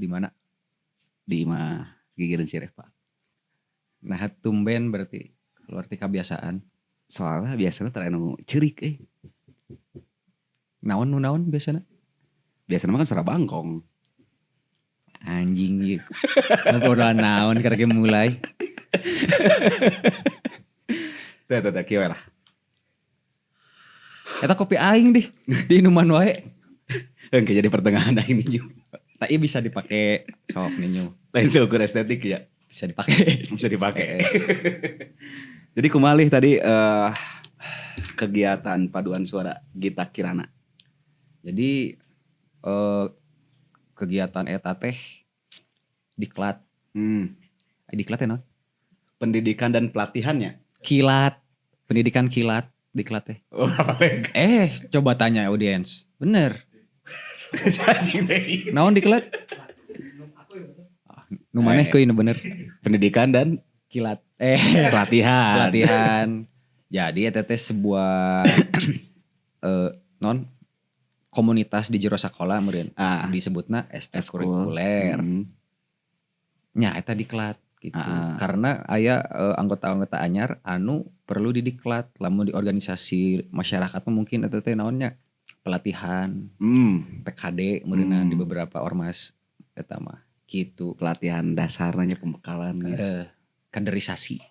di mana? Di mah gigireun si Reva. Nah tumben berarti keluar ti kebiasaan. Soalnya biasanya teu anu ceurik Naon biasana? Biasanya mah kan sora bangkong. Anjing ieu. Ngobrolan naon karek mulai. Teh kieu lah. Eta kopi aing di inuman wae. Engke jadi pertengahan aing nih. Tak iya bisa dipakai sok ninyu. Lain seukur estetik ya. Bisa dipakai. Bisa dipakai. Jadi kumalih tadi kegiatan paduan suara Gita Kirana. Jadi kegiatan eta teh diklat. Diklat ya non? Pendidikan dan pelatihannya. Kilat. Pendidikan kilat diklat teh. Oh, apa teh? Coba tanya audiens. Bener. Naon diklat? Nu maneh kuy nu bener. Pendidikan dan Kilat. pelatihan. Jadi eta teh sebuah non komunitas di jero sakola meureun. Disebutna ekstrakurikuler. Nya eta diklat gitu. Karena aya anggota-anggota anyar anu perlu didiklat. Lamun di organisasi masyarakat mungkin eta teh naonnya pelatihan. PKD meureunna di beberapa ormas eta mah gitu. Pelatihan dasarnya pembekalan kaderisasi.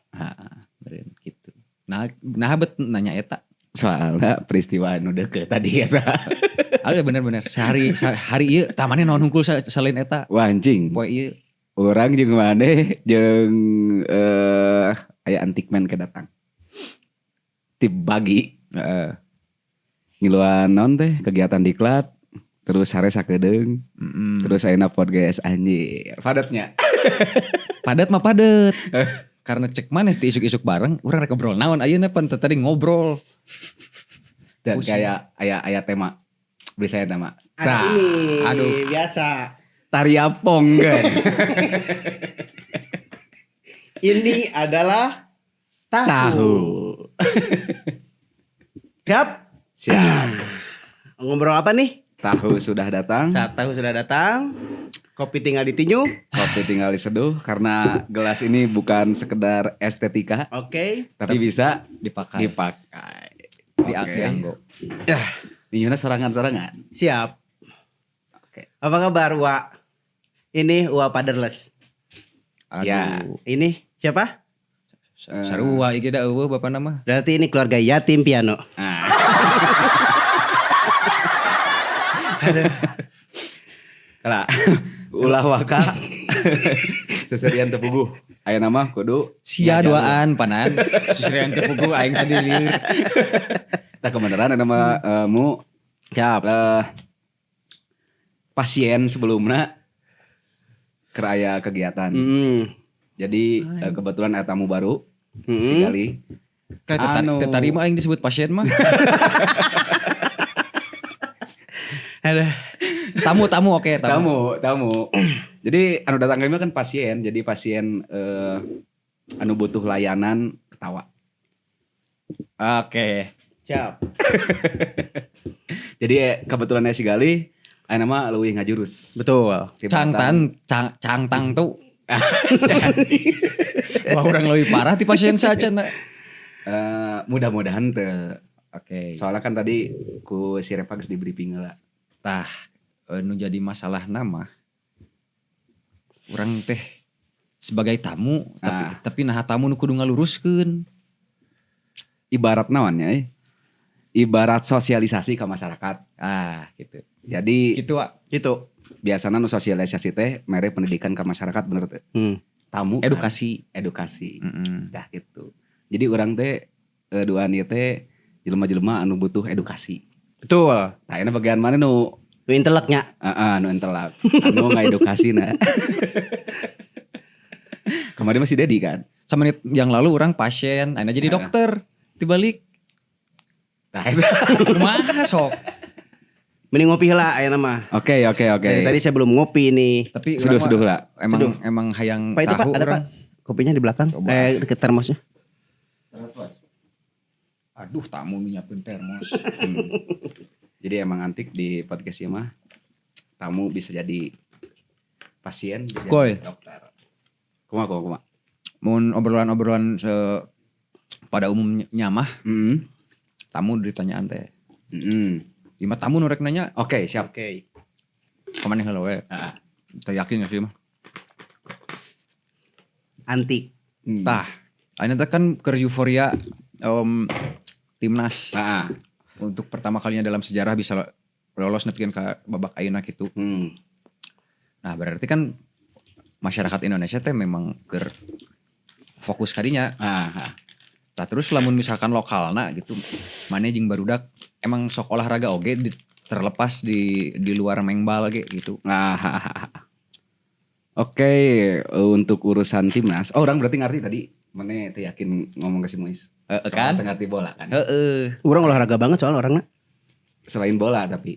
Meureun gitu. Nah bet nanya eta. Soalnya peristiwa anu deukeut tadi eta. Bener. Hari ieu tamane naon hungkul selain eta. Wah anjing. Poe ieu orang jeung maneh jeung aya antikman kedatang. Tip bagi. Ngiluan naon teh kegiatan diklat terus sare sakedeung. Terus ayeuna podcast anjir. Padatnya. Padat mah padat. Karena cek manes ti isuk-isuk bareng urang rek ngobrol naon ayeuna pan tadi ngobrol. Dan kayak aya tema. Beli saya nama. Ada ini biasa. Tariapong kan. Ini adalah tahu. Siap. Ngobrol apa nih? Tahu sudah datang. Saat tahu sudah datang. Kopi tinggal ditinju. Kopi tinggal diseduh. Karena gelas ini bukan sekedar estetika. Oke. Tapi bisa dipakai. Dianggo. Dinyuna sorangan-sorangan. Siap. Oke. Apa kabar Wak? Ini Wak Paderless. Aduh. Ya. Ini siapa? Sarua iki da eueuh bapak nama. Berarti ini keluarga yatim piano. Kala ulah waka seserian tepuguh. Aya nama kudu sia duaan panan. Seserian tepuguh aing tadi lieur. Tak kebenaran nama mu Siap. Pasien sebelumnya keraya kegiatan. Jadi kebetulan ada tamu baru sekali. Tadi mah aing disebut pasien mah. Tamu oke. Tamu. Jadi anu datang kami kan pasien. Jadi pasien anu butuh layanan ketawa. Oke. Siap. Jadi kebetulannya si Gali aya nama leuwih ngajurus. Betul. Cangtang tuh. Wah orang lebih parah ti pasien saja nak. Mudah-mudahan teu. Oke. Soalnya kan tadi ku si Repa geus di briefing heula. Tah nu jadi masalah nama orang teh sebagai tamu tapi nah tamu nu kudu ngaluruskeun. Ibarat naonnya ibarat sosialisasi ke masyarakat. Gitu. Jadi Gitu, Wak. Gitu. Biasanya nu sosialisasi teh mere pendidikan ke masyarakat bener teh. Tamu Edukasi. Dah gitu. Jadi orang teh duaan ieu teh jelema-jelema anu butuh edukasi. Betul. Nah, ini bagian mana nu inteleknya? Nu intelek. Anu ngaedukasina. Kemarin masih Dedi kan? Semenit yang lalu orang pasien, akhirnya jadi dokter. Dibalik. Nah, itu. Kumaha sok. Mending ngopi lah aya nama. Oke. Dari tadi saya belum ngopi nih. Tapi Seduh lah. Emang hayang Pak itu tahu Pak, ada orang. Pak. Kopinya di belakang. Coba. Deket termosnya. Aduh, tamu nyiapin termos. Jadi emang antik di podcast mah tamu bisa jadi pasien bisa Koy. jadi dokter. Kumaha. Mun obrolan-obrolan pada umumnya mah tamu ditanyaan teh. Lima tamu nurek nanya, Oke, siap. Oke. kemana heula we? Heeh. Teu yakin sih mah. Anti. Tah, ayeuna teh kan keur euforia timnas untuk pertama kalinya dalam sejarah bisa lolos nepikeun ka babak ayeuna kitu. Nah, berarti kan masyarakat Indonesia teh memang keur fokus kadinya. Nah, terus lamun misalkan lokalna gitu, maneh jeung barudak emang sok olahraga oge terlepas di luar mengbal ge gitu. Oke, untuk urusan timnas. Oh, orang berarti ngerti tadi. Mana teh yakin ngomong ke si Muiz. Kan? Soal ngerti bola kan. Orang olahraga banget soal orangnya. Selain bola tapi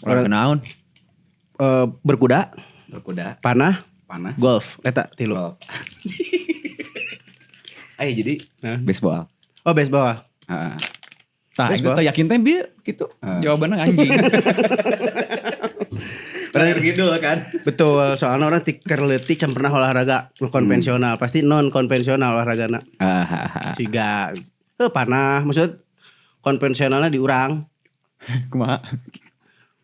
Orang kenaon? Berkuda, berkuda, panah, golf. eta tilu. Golf. Jadi baseball. Oh, baseball. Tah, Baseball. teh yakin teh bieu gitu. Jawabannya anjing. Terakhir gitu kan. Betul, soalnya orang tiker leutik can pernah olahraga konvensional, pasti non konvensional olahragana. Siga panah, maksud konvensionalnya di urang. Kumaha?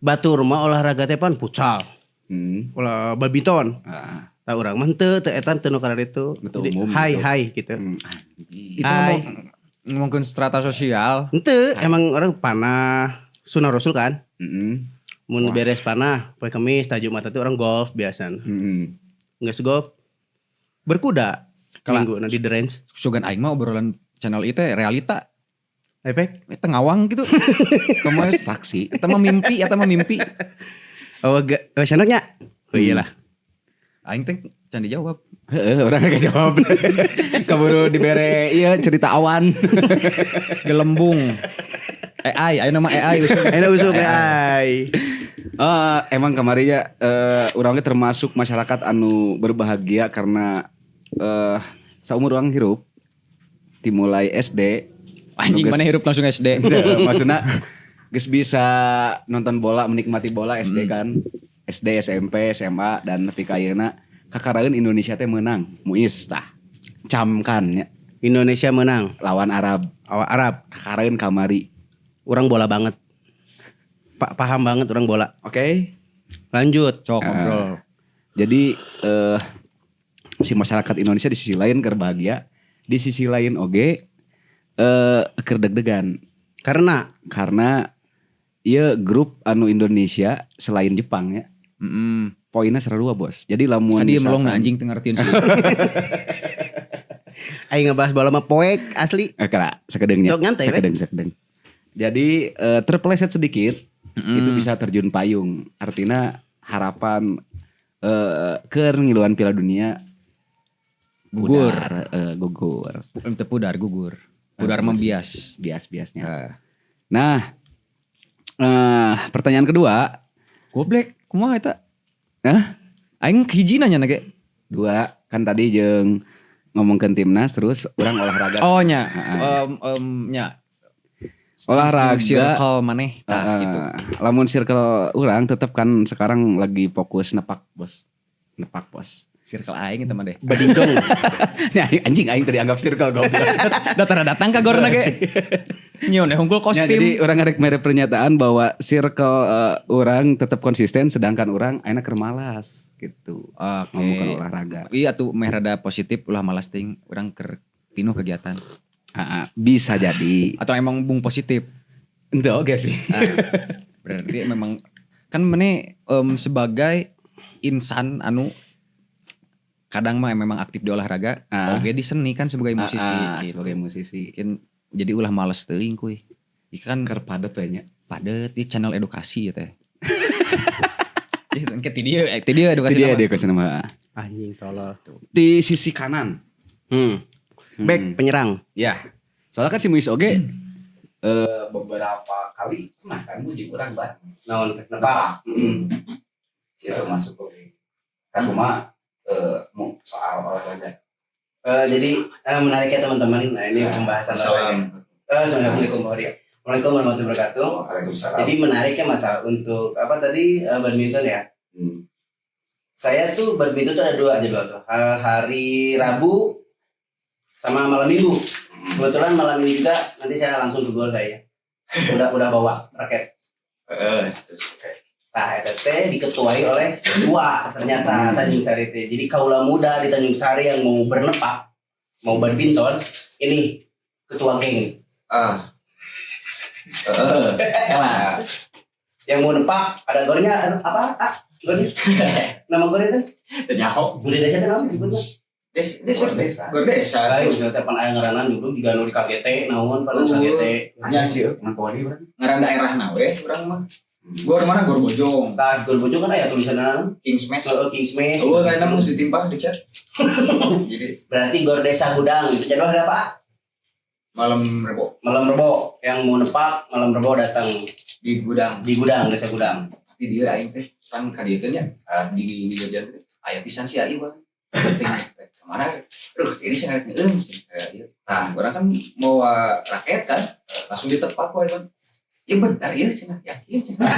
Batur mah olahraga teh pan futsal. Olah badminton. Tah urang mah teu etan teu nu kana ditu. Betul, umum, Hai gitu. Itu ngomongkeun strata sosial. Henteu, emang orang panah sunah rasul kan. Mun beres panah, poe Kamis, tah Jumat itu orang golf biasan. Geus golf. Berkuda. Minggu di The Range. Sugan aing mah obrolan channel itu realita. Efek. Eta ngawang gitu. Kamu abstraksi. Eta mah mimpi, Oh, sanaknya. Oh iyalah. Aing teh can dijawab. Orang gak jawab. Kaburu dibere cerita awan. Gelembung. AI, ayo nama AI usum. Ayo usum AI. Emang kemarinnya orangnya termasuk masyarakat anu berbahagia karena saumur orang hirup dimulai SD. Anjing mana hirup langsung SD. Maksudnya geus bisa nonton bola, menikmati bola SD kan. SD, SMP, SMA dan nepi ka ayeuna kakaraeun Indonesia teh menang. Muiz tah. Camkan nya. Indonesia menang Lawan Arab. Arab. Kakaraeun kamari. Orang bola banget. Paham banget orang bola. Oke. Lanjut. Cok ngobrol. Jadi si masyarakat Indonesia di sisi lain keur bahagia, di sisi lain oge keur deg-degan. Karena ieu grup anu Indonesia selain Jepang ya. Poinnya 2 bos. Jadi lamun Tadi melong anjing teu ngartieun sih. Aing ngebahas bola mah poek asli. Kira sakedeungnya. Cok nyantai, sakedeung. Jadi terpeleset sedikit itu bisa terjun payung. Artinya harapan keur ngiluan Piala Dunia gugur. Gugur. Pudar membias. Bias-biasnya. Nah, pertanyaan kedua. Goblek, kumaha eta? Aing hiji nanya ge. 2 kan tadi jeung ngomongkeun timnas terus urang olahraga. Oh nya. Nya. Olahraga circle maneh gitu. Lamun circle urang tetep kan sekarang lagi fokus nepak bos. Circle aing eta mah deh. Badingdong. Ya, anjing aing tadi anggap circle goblok. Datang ka gorna ge. Nyeun hungkul kostum. Ya, jadi orang ngarek mere pernyataan bahwa circle orang tetap konsisten sedangkan orang ayeuna keur malas gitu. Ngomongkeun olahraga. Iya tuh meh rada positif ulah malas ting urang keur pinuh kegiatan. Bisa jadi. Atau emang bung positif. Ente oke sih. Berarti memang kan meneh sebagai insan anu kadang mah memang aktif di olahraga, oge di seni kan sebagai musisi. Gitu. Sebagai musisi. Jadi ulah males teuing kuy. Ikan keur padet we nya. Padet di channel edukasi ya teh. Ti dia edukasi nama. Anjing tolol. Di sisi kanan. Back penyerang. Ya. Soalnya kan si Muiz oge beberapa kali pernah kan muji urang bah. Naon teh nebak. Siapa masuk oge. Kan cuma soal olahraga. Jadi menarik ya teman-teman. Nah ini pembahasan lain. Assalamualaikum warahmatullahi wabarakatuh. Jadi menariknya masalah untuk apa tadi badminton ya. Saya tuh badminton tuh ada 2 jadwal tuh. Hari Rabu sama malam Minggu. Kebetulan malam ini juga nanti saya langsung ke gol saya. Udah bawa raket. Nah, ETT diketuai oleh 2 ternyata Tanjung Sari teh. Jadi kaula muda di Tanjung Sari yang mau bernepak, mau badminton, ini ketua geng. Yang mau nepak ada golnya apa? Golnya? Nama golnya itu? Ternyahok. Gol desa itu namanya disebutnya. Desa. Ayo udah tepan aya ngaranan dulu juga nu di KGT naon pada KGT. Nya sih Ngaponi berarti. ngaran daerah nawe urang mah. Gor mana gor Bojong. Tah gol bojong kan aya tulisanna Kings Match. Kings Match. Oh kayaknya mau ditimpah di chat. Jadi Berarti gor desa Gudang itu jadwal ada apa? malam Rebo Malam Rebo yang mau nepak malam Rebo datang di gudang. di Gudang desa Gudang. Tapi dia aing teh kan ka dieu teh nya di jajan teh aya pisan si ai bang. Kemana? Aduh, ini saya ngeliat ieu. Nah, orang kan mau raket kan, langsung ditepak kok kan. Ya benar ya cenah, yakin cenah.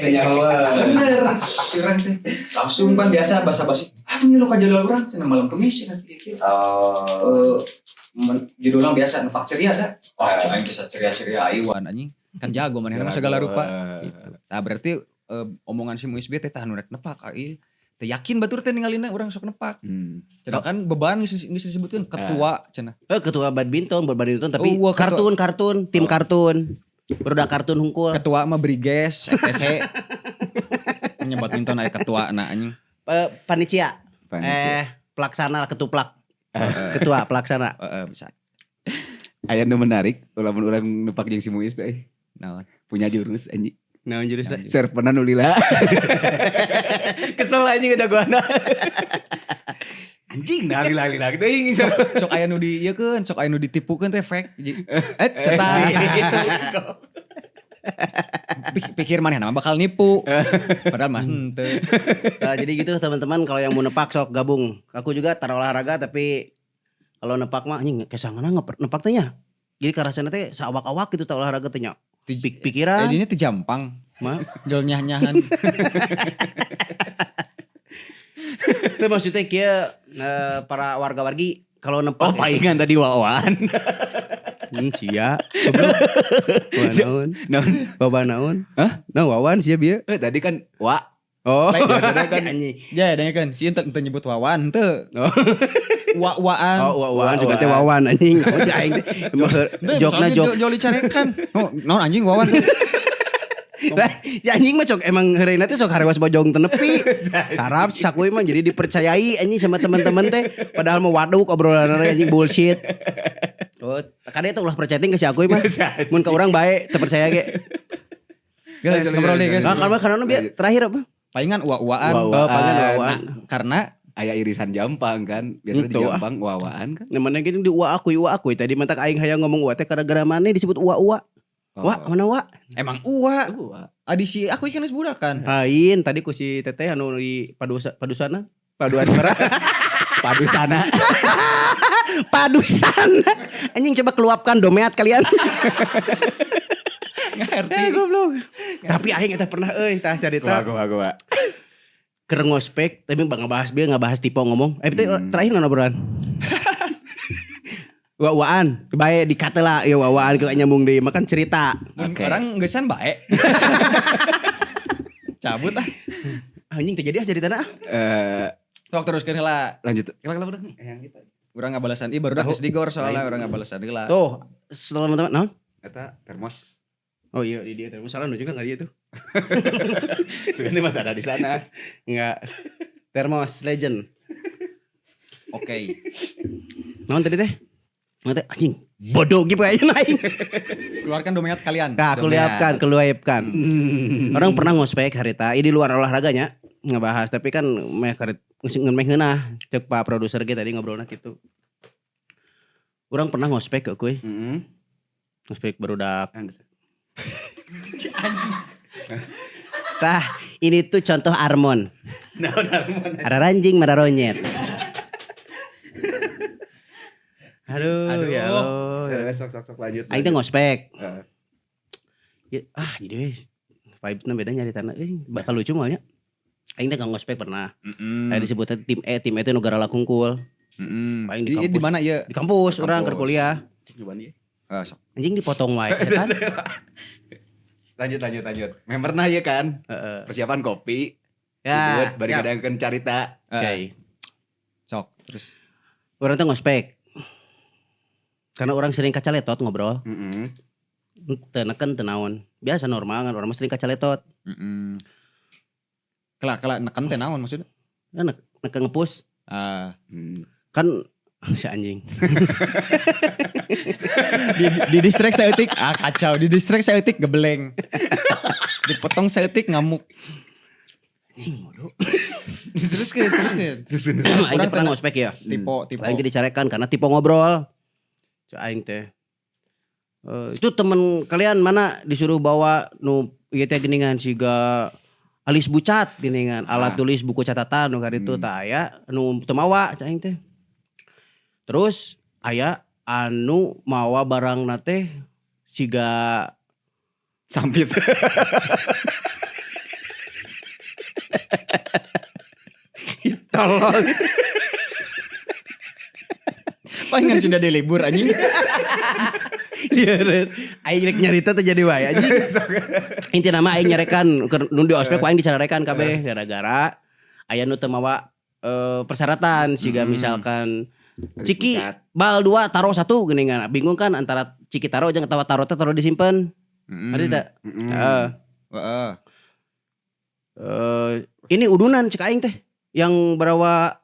Kenyawa. Bener, curang teh. Langsung kan biasa basa-basi. Ini lo jadwal orang cenah malam Kamis cenah kira-kira. Judulnya biasa nepak ceria dah. Aing bisa ceria-ceria Iwan anjing kan jago manehna mah segala rupa gitu. Nah berarti omongan si Muisbe teh tah nu rek nepak ai teh yakin batur teh ningalina urang sok nepak. Cenah kan beban geus disebutkeun ketua cenah. Ketua badminton tapi kartun, tim kartun. Barudak kartun hungkul. Ketua mah Briges, ETC. Nya badminton aya ketuana anjing. Panitia. Pelaksana ketuplak. Ketua pelaksana. Bisa. Aya nu menarik, ulah urang nepak jeung si Muis teh. Naon? Punya jurus anjing. Naon jurus teh? Servena nu lila. Kesel anjing udah gua. Anjing nah lila-lila teuing. Sok aya nu di ieu keun, sok aya nu ditipukeun teh fake. Cetak. Pikir manehna mah bakal nipu. Padahal mah henteu. Jadi gitu teman-teman kalau yang mau nepak sok gabung. Aku juga tar olahraga tapi kalau nepak mah anjing kesangana nepak teh nya. Jadi karasana teh saawak-awak gitu tah olahraga teh nya. Pikiran. Ini teh jampang. Mah Jol nyah-nyahan. itu maksudnya kia para warga-wargi kalau nepak palingan tadi wawan. Sia. Goblok. Naon? Naon? Hah? Nah wawan sia bieu. Tadi kan wa. Oh, biasanya kan ya adanya kan si ente nyebut wawan teu. Wa-waan. Oh, wa-waan juga teh wawan anjing. Naon si aing teh. Jokna jok. Joli carekan. Naon anjing wawan teh. Lah, ya anjing mah sok emang heureuy teh sok harewas bojong teu nepi. Harap sakuy mah jadi dipercayai anjing sama teman-teman teh. Padahal mah waduk obrolanna anjing bullshit. Oh, kade teh ulah percaya teh si akuy mah. Mun ka urang bae teu percaya ge. Guys, ngobrol deh guys. Nah, karena terakhir apa? Palingan uwa-uwaan. Palingan uwa-uwaan. Karena aya irisan jampang kan. Biasanya di jampang uwa-uwaan kan. Namanya gini di uwa akuy. Tadi mentak aing hayang ngomong uwa teh gara-gara maneh disebut uwa-uwa. Wah, mana wa? Emang uwa. Adi si aku ikan burakan. Lain, tadi ku si Teteh anu di Padusana. Paduan merah. Padusana. Padusana. Anjing coba keluapkan domeat kalian. Ngerti. Goblok. Tapi aing eta pernah tah carita. Gua. Keur ngospek tapi ngebahas tipe ngomong. Terakhir naon obrolan? Wawaan, kebae dikata lah, ya wawaan kok nyambung deh, makan cerita. Orang gesan bae. Cabut ah. Anjing terjadi jadi tanah. Tok teruskeun heula. Lanjut. Kela udah yang kita. Urang ngabalasan baru dah geus digor soalnya urang ngabalasan heula. Tuh, setelah teman-teman, naon? Eta termos. Oh iya, di dia termos salah nu juga enggak dia tuh. Sebenarnya masih ada di sana. Enggak. Termos legend. Oke. Naon tadi teh? Mate anjing bodoh gitu aja naik. Keluarkan domeat kalian. Nah, keluarkan. Orang pernah ngospek harita, ini di luar olahraganya ngebahas tapi kan meh karet ngemeh ngeunah cek Pak produser kita tadi ngobrolna gitu. Orang pernah ngospek ke kuy. Ngospek barudak. Anjing. Tah, ini tuh contoh Armon. Naon Armon? Ada ranjing, ada ronyet. Aduh, ya Allah. Sok lanjut. Aing teh ngospek. Ya, jadi wes vibes-na beda nyari tanah. Bakal lucu malnya. Aing teh ngospek pernah. Aya disebutnya tim E teh nu gara kungkul. Paling di kampus. Di mana ya? Di kampus urang keur kuliah. Di mana ya? Sok. Anjing dipotong wae kan. Lanjut. Memang pernah ya kan? Persiapan kopi. Ya. Bari kadangkeun carita. Oke. Sok, terus Urang teh ngospek. Karena orang sering kacaletot ngobrol. Teu neken teu naon. Biasa normal kan orang mah sering kacaletot. Kelak neken teh naon maksudnya? Neken ngepush. Kan si anjing. di distract saeutik kacau, di distract saeutik gebeleng. Dipotong saeutik ngamuk. Terus ke. Aing pernah ngospek ya. Tipe. Aing dicarekan karena tipe ngobrol. Aing teh. Itu temen kalian mana disuruh bawa nu ieu teh geuningan siga alis bucat geuningan, alat tulis buku catatan nu kaditu tah aya nu teu mawa aing teh. Terus aya anu mawa barangna teh siga sampit. Tolong. Palingan sudah di libur anjing. Aing rek nyarita teh jadi wae anjing. Inti nama aing nyarekan nu di ospek aing dicararekan kabeh gara-gara aya nu teu mawa persyaratan siga misalkan Ciki bal 2 taro 1 geuningan. Bingung kan antara Ciki taro jeung tawa taro teh taro disimpen. Ngerti teh? Ini udunan cek aing teh yang berawa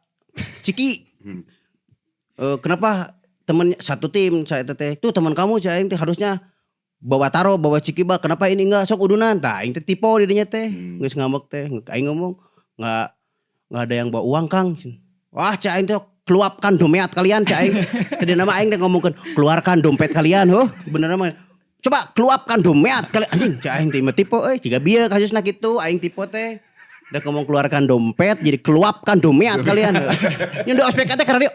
Ciki. Kenapa temen satu tim saya teh tuh teman kamu cek aing teh harusnya bawa taro bawa Ciki bal, kenapa ini enggak sok udunan? Tah aing teh tipe di dinya teh. Geus ngambek teh aing ngomong enggak ada yang bawa uang Kang. Wah cek aing teh keluarkan dompet kalian cek aing. Tadi nama aing teh ngomongkeun keluarkan dompet kalian bener mah. Coba keluarkan dompet kalian anjing cek aing teh tipe jiga bieu kasusna kitu aing tipe teh. Udah ngomong keluarkan dompet jadi keluarkan dompet kalian. Yang di ospek teh karena dia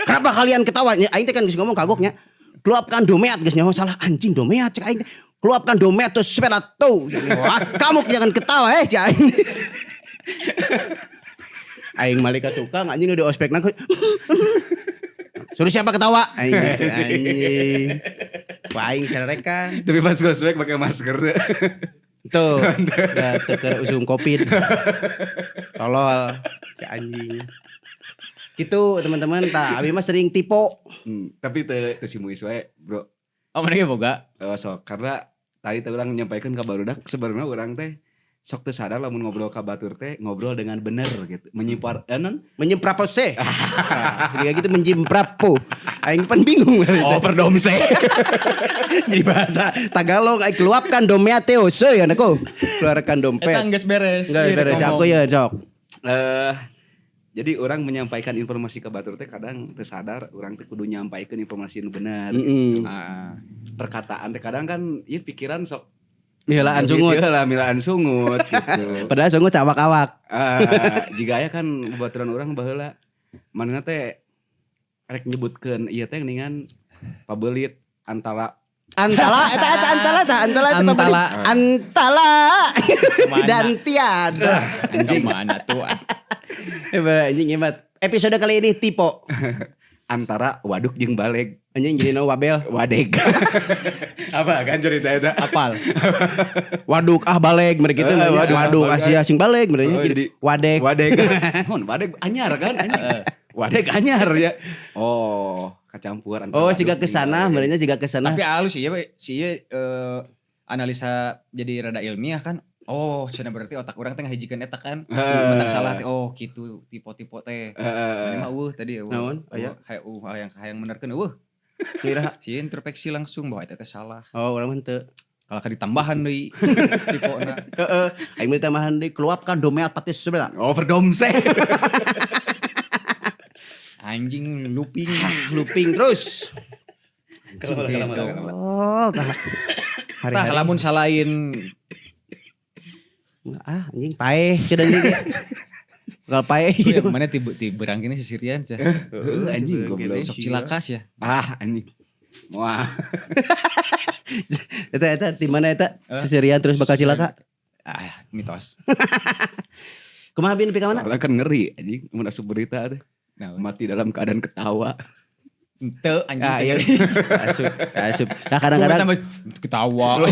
kenapa kalian ketawa? Aing teh kan geus ngomong kagoknya. Keluarkan dompet geus nyaho salah anjing dompet cek aing teh. Keluarkan dompet tuh sepeda tuh. Wah, kamu jangan ketawa cek aing. Aing malika tukang anjing udah ospek nak. Suruh siapa ketawa? Anjing. Wah aing carekan. Tapi pas ospek pakai masker. Tuh. Udah teker usum Covid. Tolol. Ya anjing. Gitu teman-teman tah abi mah sering tipe. Tapi teu simuis wae, Bro. Oh mana boga? Sok karena tadi teh urang menyampaikan ka barudak sebenarnya urang teh sok teu sadar lamun ngobrol ka batur teh ngobrol dengan bener gitu. Menyemprapose. Jadi gitu menjimprapo. Aing pan bingung. Oh perdomse. Jadi bahasa Tagalog aing keluarkan dompet teh seuy anakku. Keluarkan dompet. Eta geus beres. Geus beres aku ya sok. Jadi orang menyampaikan informasi ke batur teh kadang teu sadar orang teh kudu nyampaikeun informasi nu bener. Perkataan teh kadang kan ieu pikiran sok milaan sungut. Milaan sungut gitu. Padahal sungut awak-awak. Jika aya kan baturan orang baheula manehna teh rek nyebutkeun ieu teh geuningan pabelit antara dan tiada. Anjing mana tuh? Anjing hebat. Episode kali ini tipe antara waduk jeung baleg. Anjing jadi no wabel. Wadeg. Apa kan cerita eta? Apal. Waduk baleg mereka gitu. Waduk Asia sing baleg mereka jadi wadeg. Wadeg anyar kan? Wadeg anyar ya. Oh, kecampur antara. Oh, siga kesana, mereka juga kesana. Tapi halus sih analisa jadi rada ilmiah kan. Oh, cenah berarti otak orang teh ngahijikeun eta kan. Mentak salah teh. Oh, kitu tipe-tipe teh. Ini mah tadi naon? Hayang benerkeun Kira si introspeksi langsung bahwa eta teh salah. Oh, urang mah teu. Kalau ka ditambahan deui tipena. Aing mah tambahan deui keluarkan dompet patis sebelah. Overdomse. Anjing looping terus. Oh, tah lamun salain anjing paeh cenah deui. Bakal paeh. Mana tiberang kene sisirian cah. Anjing goblok. Sok cilakas ya. Anjing. Wah. Eta di mana eta? Sisirian terus bakal cilaka. Mitos. Kumaha bin nepi ka mana? Soalnya kan ngeri anjing mun asup berita teh. Nah, Mati dalam keadaan ketawa. ente anjing. Iya. Asup. Nah kadang-kadang ketawa.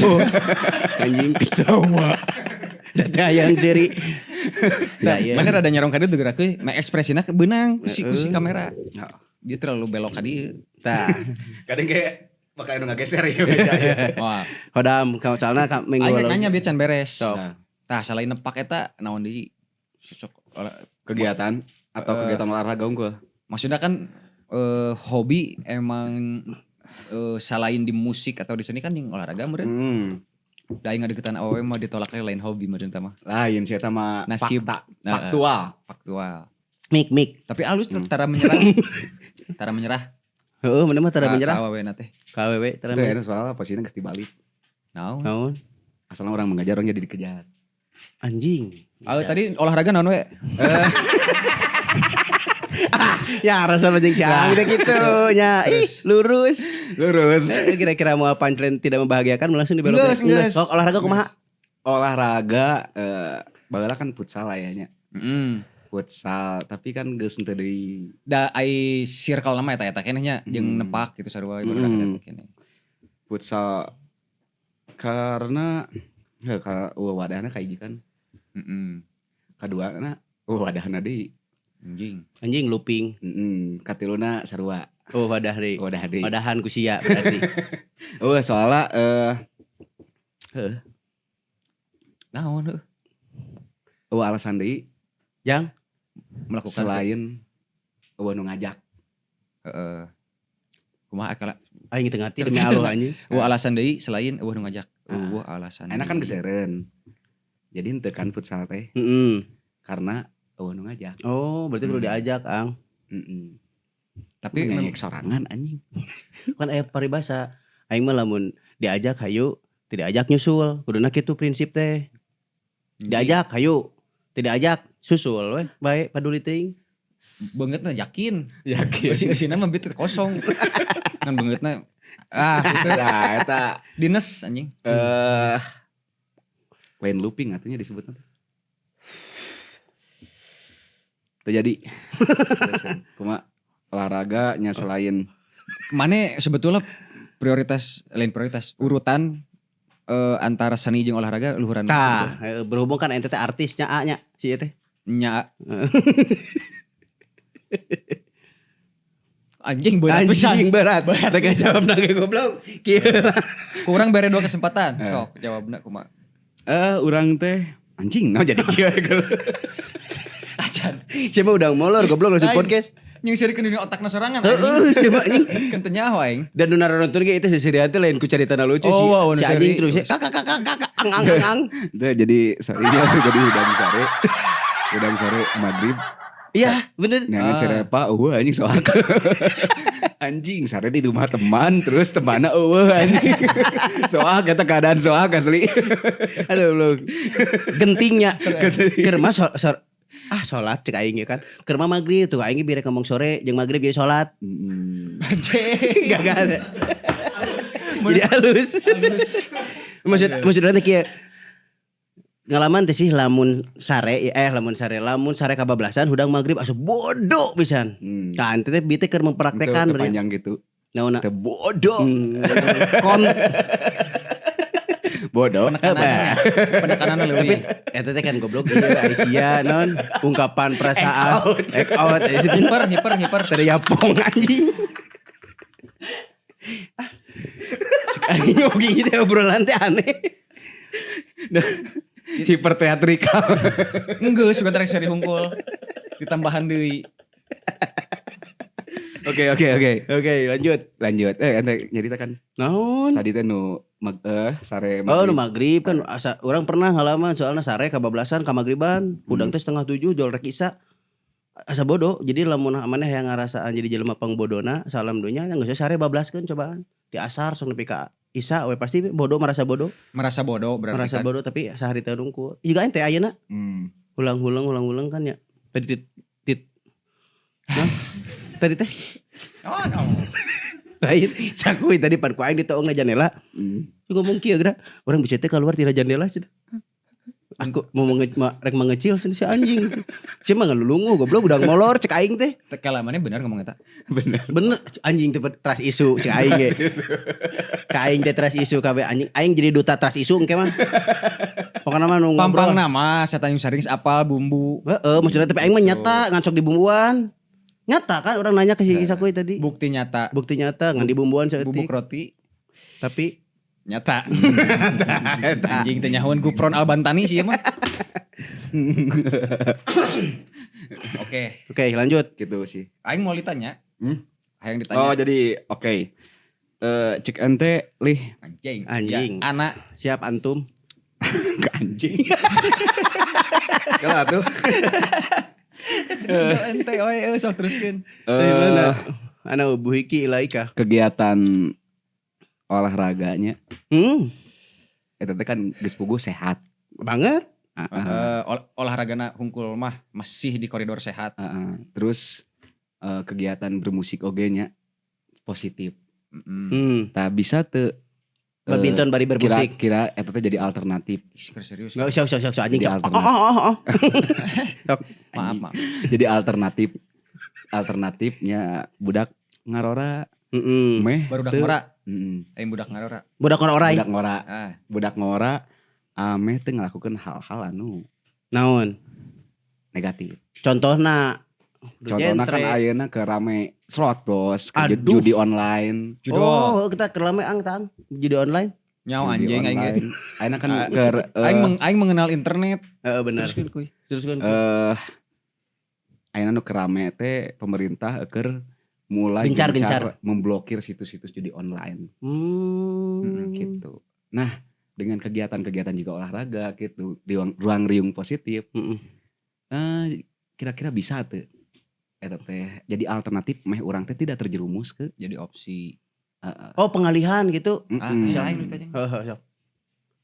anjing ketawa. Data yang ceri. Nah, bener ada nyarong ka dieu gerak euy, make ekspresina beunang ku si kamera. Dia terlalu belok ka dieu. Tah. Kadang kayak bakal ngageser ya meja. Wah, Hodam ka soalna minggu aing lalu. nanya biar can beres. Sok. Tah salain nepak eta naon deui? Kegiatan atau kegiatan olahraga unggul. Maksudnya kan hobi emang selain di musik atau di seni kan yang olahraga meureun. Da aing ngadeukeutan awewe mah ditolaknya lain hobi meureun tah mah. Lain sih eta mah Nasib. fakta. Faktual. Mik. Tapi alus tara menyerah. Tara menyerah. Heeh, bener mah tara menyerah. Ka awewe teh. KWW tara Itu menyerah. ya soalnya posisinya geus dibalik. Naon? Naon? Asalnya orang mengajar orang jadi dikejar. Anjing. Tadi olahraga naon we? Ya rasa bajing siang udah gitu nya. Ih, lurus. Kira-kira mau punchline tidak membahagiakan langsung dibelok. Geus. Sok olahraga kumaha? Olahraga baheula kan futsal aya. Heeh. Futsal tapi kan geus teu deui. Da ai circle nama eta keneh nya jeung nepak gitu sarua barudak eta keneh. Futsal karena wadahna kaiji kan. Heeh. Kaduana wadahna deui. Anjing looping. Katiluna sarua. Oh wadah deui. Wadah deui. Wadahan ku sia berarti. Soalnya Naon heuh? Alasan deui Yang Melakukan selain nu ngajak. heeh. Kumaha kala? aing teu ngarti demi Allah anjing. Alasan deui selain nu ngajak. Alasan. Enak kan geseureun. Jadi henteu kan futsal teh Heeh. karena nu ngajak. Oh, berarti kudu diajak, Ang. Tapi ngek sorangan anjing. Kan aya paribasa. Aing mah lamun diajak hayu, tidak ajak nyusul. Kuduna kitu prinsip teh. Diajak hayu, tidak ajak susul we. Bae paduli teuing. beungeutna yakin. Yakin. Eusi-eusina mah biteu kosong. Kan beungeutna gitu. Nah, eta Dines anjing. Line looping artinya disebutnya. Terjadi. Cuma olahraganya selain Mane sebetulnya lain prioritas urutan antara seni jeung olahraga luhuran. Tah, berhubung kan ente teh artisnya A nya si teh. Nya. Anjing berat pisan. Anjing berat. Ada jawab nage goblok. Kieu. Kurang bere 2 kesempatan. Sok jawabna kumaha? urang teh anjing jadi kieu. Acan. Coba udah molor goblok langsung podcast. Yang sirikeun di otakna sorangan Heeh, coba anjing. Kan teu nyaho aing. Dan nu nonton ge itu si Sirian teh lain ku caritana lucu Oh, wow, si anjing terus kakak ang. Jadi sorenya jadi udang sore maghrib. Iya, bener. Neangan cerepa anjing soak. Anjing sare di rumah teman terus temanna anjing. Soak kata keadaan soak asli. Aduh lu. Gentingnya. Keur mah sholat cek aing kan. Keur mah maghrib tuh aing biar ngomong sore jeung maghrib jadi sholat. Anjing. Gagal. Jadi halus. Maksudnya teh kieu. Ngalaman teh sih lamun sare kabablasan hudang maghrib asup bodoh pisan. Kan teh bi teh keur mempraktekkan panjang gitu. Naonna? Teh bodoh. Bodoh. Penekananna leuwih. Eta teh kan goblok ieu Aisyah non ungkapan perasaan act out hiper teh yapong anjing. Cek aing oge teh obrolan teh aneh. Hiper teatrikal. Enggeus suka tarik seri hungkul. Ditambahan deui. Oke, lanjut. Ente nyaritakan. Naon? Tadi teh nu sare maghrib. Oh, nu maghrib kan orang pernah ngalaman soalnya sare kabablasan ka maghriban, udang teh 6:30 jol rek isya. Asa bodoh. Jadi lamun maneh yang ngarasaan jadi jelema pangbodona, salam dunya geus sare bablaskeun cobaan. Di asar sok nepi ka Isa we pasti merasa bodoh berarti merasa kan? Bodoh tapi sehari teh nungku juga ente ayeuna ulang-ulang kan ya tadi tadi teh lain sakui tadi pan ku aing di toongna jendela juga mungkin geura urang bisa teh keluar tina jendela cenah Aku mau rek mengecil si anjing. Si mah ngelulungu goblok udah molor cek aing teh. Kalamannya benar ngomong eta. Bener anjing teh trust isu cek aing ge. Ka aing teh trust isu kabeh anjing. Aing jadi duta trust isu engke mah. Pokona mah nu Pampang nama saya tanya saring apal bumbu. Heeh, maksudnya tapi aing mah nyata ngancok di bumbuan. Nyata kan orang nanya ke si Sakuy tadi. Bukti nyata Ngan di bumbuan seeutik. bubuk roti Tapi nyata. Anjing teh nyahoan Gupron Albantani sih mah. Oke, lanjut. Gitu sih. aing mau ditanya. Hayang ditanya. Oh jadi oke. Cek ente lih Anjing. Ya, anak Siap antum. anjing. Kalau tuh ente sok teruskeun. Dari mana? Ana Bu Hiki Ilaika. Kegiatan olahraganya. Eta teh kan geus puguh sehat. Banget. Olahragana hungkul mah masih di koridor sehat. Terus kegiatan bermusik oge nya positif. Tah bisa teu Badminton bari bermusik. Kira eta teh jadi alternatif. Serius. Enggak usah anjing. Jadi alternatif. Maaf. Jadi alternatifnya budak ngarora meh Barudak ngora. Aing budak ngarora. Budak orang Budak ngora ameh teu ngelakukeun hal-hal anu naon? negatif. Contohna Kan ayeuna ke rame slot bos, ke Aduh. judi online. Judul. Oh, kita kerlame tang judi online. Nyawa Judi anjing online. aing. Ayeuna kan ke Aing mengenal internet. Heeh bener. Teruskeun. ayeuna nu kerame teh pemerintah keur mulai Gencar. memblokir situs-situs judi online. Gitu. Nah, dengan kegiatan-kegiatan juga olahraga gitu di ruang riung positif. Kira-kira bisa tuh eta teh jadi alternatif meh urang teh tidak terjerumus ke Jadi opsi. Oh, pengalihan gitu. Aing ditanya.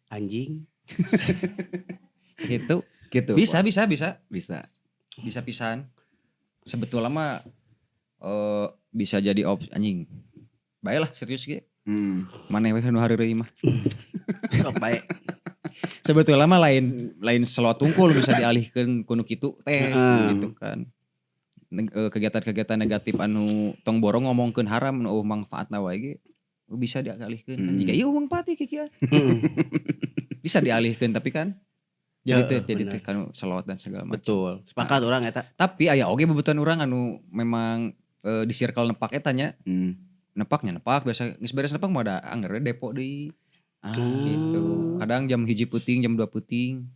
Anjing. Gitu. gitu. Bisa. Bisa Pisan. Sebetulnya mah bisa jadi opsi anjing. Baiklah serius ge. Maneh we nu hareureui mah. Sok baik. Sebetulnya mah lain selot tungkul bisa dialihkeun kuno kitu teh gitu kan. Kegiatan-kegiatan negatif anu tong borong ngomongkeun haram nu manfaatna wae ge bisa dialihkeun kan. Jika ieu manfaat kieu. Bisa dialihkeun tapi kan jadi teh kan selot dan segala macam. Betul. Sepakat orang eta. Tapi aya oge bebetuan urang anu memang di circle nepak eta nya. Nepaknya biasa geus beres nepak mah ada anggar depo deui. Gitu. Kadang jam 1 puting, jam 2 puting.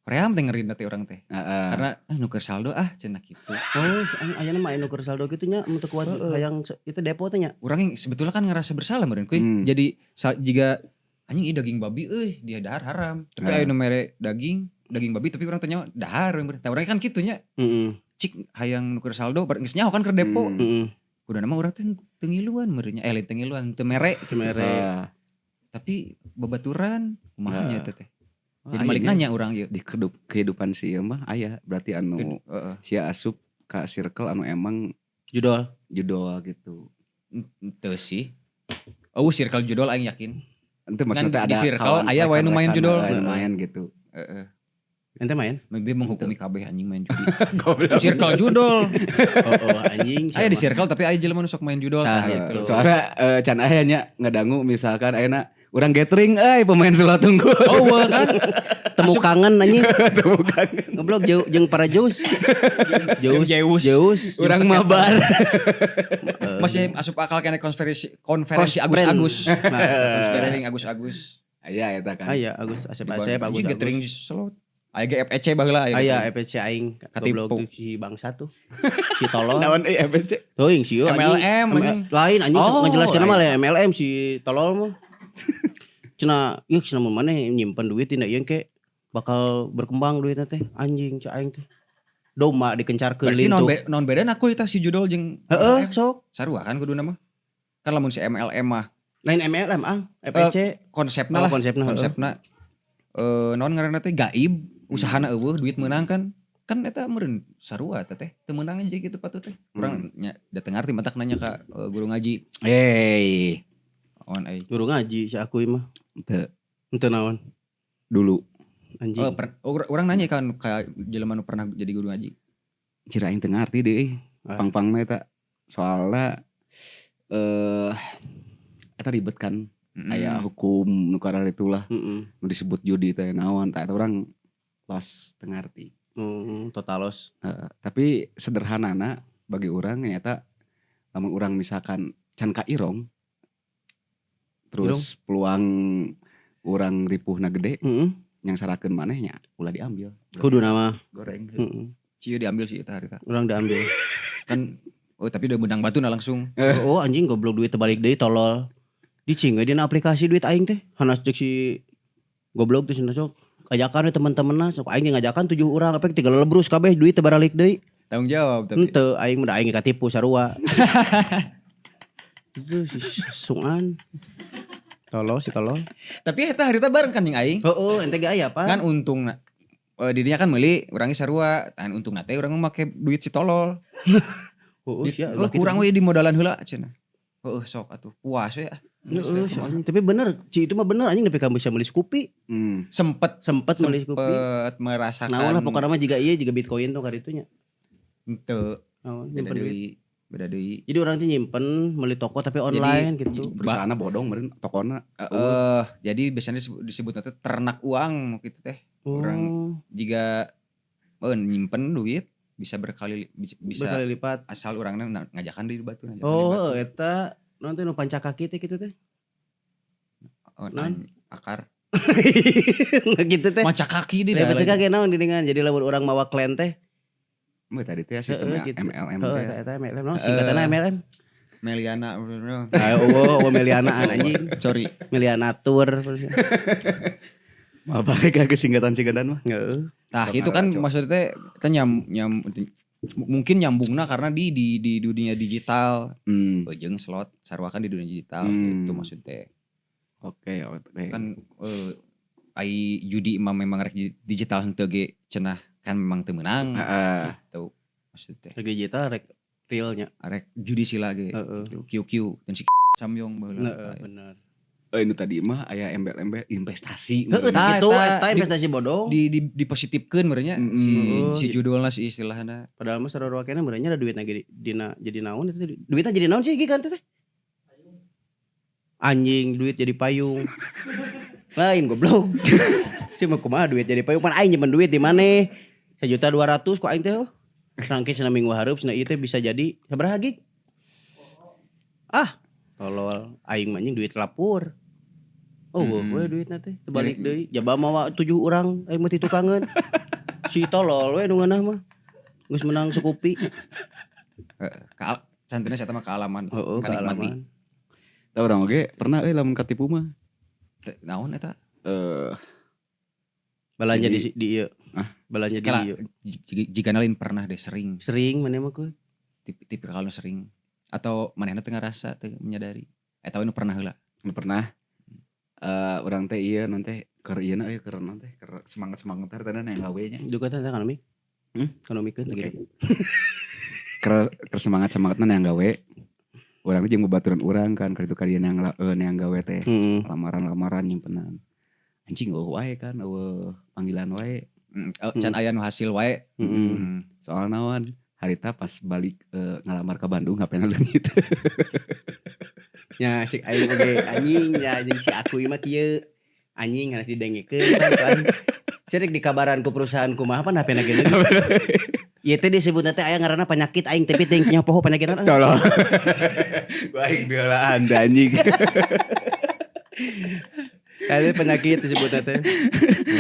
Ream teh ngerinda teh urang teh. Karena nuker saldo cenah kitu. Oh, ayeuna mah nuker saldo kitu nya mun teu kuat hayang itu depo teh nya. Urang sebetulnya kan ngerasa bersalah meureun kuy. Jadi jika anjing daging babi dia dahar haram. Tapi aya nu mere daging babi tapi urang teh nyaho dahar meureun. Tah urang kan kitu nya. Cik hayang nuker saldo geus nyaho kan ke depo. Kuduna mah urang teh teu ngiluan meureun nya. Lain teu ngiluan, teu mere. Tapi babaturan kumaha nya teh. Jadi balik nanya orang yuk di kehidupan si mah aya berarti anu sia asup ka circle anu emang judol gitu. Teu sih. Oh circle judol aing yakin. Ente maksudnya di ada circle aya wae nu main judol. Main gitu. Ente main? Lebih menghukumi kabeh anjing main judi. Circle judol. Oh anjing. Aya di circle tapi aya jelema nu sok main judol gitu. Soalnya can aya nya ngadangu misalkan ayeuna urang gathering pemain sulap tunggul. Oh kan. Temu kangen anjing. Temu kangen. Ngobrol jeung para Jus. Urang mabar. Masih asup akal kena konferensi Agus-Agus. Gathering Agus-Agus. Aya eta kan. Aya Agus Asep Agus. Gathering di slot. Aya FEC baheula aya FEC aing goblok si bangsa tuh. Si tolol. Naon FEC? Teuing si MLM lain anjing ngajelaskeun mah MLM si tolol mah. Cenah ieu cenah maneh nyimpen duit tina ieu ke bakal berkembang duitnya teh anjing cak aing teh. Domba dikencarkeun lintu. Berarti non beda aku eta si judol jeung sok. Sarua kan kuduna mah. Kan lamun si MLM mah. Lain MLM FEC konsepna lah. Konsepna non ngaranna teh gaib, usahana eueuh duit meunang kan. Kan eta meureun sarua teh teu meunang aja gitu patut teh. Urang nya dateng arti matak nanya ka guru ngaji. Guru ngaji si aku mah. Henteu naon. Dulu Anjing. Orang nanya kan kayak jelema nu pernah jadi guru ngaji. Cira aing teu ngarti deui. Pang-pangna eta soalna eta ribet kan. Aya hukum nu kararitulah. Nu disebut judi teh naon tah eta urang los teu ngarti. Total los. Tapi sederhanana bagi urang nyata lamun urang misalkan can kairong terus peluang urang ripuhna gede yang sarakeun manehnya ulah diambil. Kudu nama goreng. Cieu diambil sih eta harita. Urang diambil. Kan tapi udah benang batuna langsung. Anjing goblok duit terbalik deui tolol. Dicing dina aplikasi duit aing teh. Hanas cek si goblok teh cenah sok. Ajakan we teman-temanna sok aing ngajakan 7 urang apa 3 lebrus kabeh duit teh baralik deui. Tanggung jawab tapi. Henteu aing mah aing katipu sarua. Itu si sungan. Tolol. Tapi eta harita bareng kan yang aing. Ente ge aya apa? Kan untungna dirinya kan meuli urangnya sarua, tan untungna teh urang make duit si tolol. Kurang we di modalan heula cenah. Sok atuh puas we. Tapi bener, Ci itu mah bener anjing nepi ka bisa meuli Scoopy. Sempet meuli Scoopy. Sempet merasakan. Nah lah pokoknya mah juga Bitcoin tuh karitunya. Henteu. Beda deui. Jadi orang tuh nyimpen meuli toko tapi online gitu. Perusahaanna bodong meureun tokona. Jadi biasanya disebutna teh ternak uang gitu teh. Orang jika nyimpen duit bisa berkali lipat asal orangnya ngajakan di batu. Eta nanti nu panca kaki teh gitu teh. Akar. Gitu teh. Panca kaki di dalam. Panca kaki naon didingan jadi lamun orang mawa klan teh. Tadi teh sistemnya gitu. MLM teh. Eta MLM no singkatanna MLM. Meliana. Meliana anjing. Sorry. Meliana tour. Mau balik ke singkatan-singkatan mah. Nah, itu kan maksudnya kita mungkin nyambungna karena di dunia digital. Jeung slot sarua kan di dunia digital gitu maksudnya. Oke. Kan ai judi memang rek digital henteu ge cenah kan memang teu meunang gitu maksudnya. Rek digital rek realnya. Rek judi sila ge QQ dan si Samyong baheula. Bener. Ini tadi mah aya embel-embel investasi. Gitu eta investasi bodong. Dipositifkeun merenya si judulna si istilahna. Padahal mah sarua kena merenya ada duitna dina jadi naon itu. Duitna jadi naon sih kan teh? Anjing duit jadi payung. Lain goblok. Si mah kumaha duit jadi payung pan aing nyimpen duit di maneh? 1.200.000 ku aing teh. Rangke cenah minggu hareup cenah ieu teh bisa jadi sabaraha gig? Tolol aing mah anjing duit lapur. We duitna teh terbalik deui. Jaba mawa 7 urang aing mah ti tukangeun. Si tolol we nu ngeunah mah. Geus menang Scoopy. Santina saya mah kealaman. Kealaman. Tahu orang oge pernah lamun katipu mah. Naon eta? Balanja di ieu. Balanja di ieu. Jika nalin pernah deh sering. Sering mana mah ku? Tipikal nu sering. Atau manehna teu ngarasa teu menyadari. Eta nu pernah heula. Nu pernah. Urang teh ieu non teh keur ieu na keur non teh keur semangat-semangat teh teh yang gawe nya. Juga teh ekonomi. Ekonomikeun teh gitu. Keur semangat-semangatna yang gawe. Urang teh jeung babaturan urang kan keur itu kalian yang gawe teh. Lamaran nyimpenan. Anjing wae kan panggilan wae. Can aya nu hasil wae. Soal naon? Harita pas balik ngalamar ke Bandung hapena leungit. Ya cek aing oge anjing ya jeung si aku mah kieu. Anjing harus didengekeun kan. Cerek dikabaran ku perusahaan kumaha pan hapena ge leungit. Ieu teh disebutna teh aya ngaranna penyakit aing tapi teh nya poho penyakitna. Tolong. Ku aing biolaan anjing. Kali penyakit disebutna teh.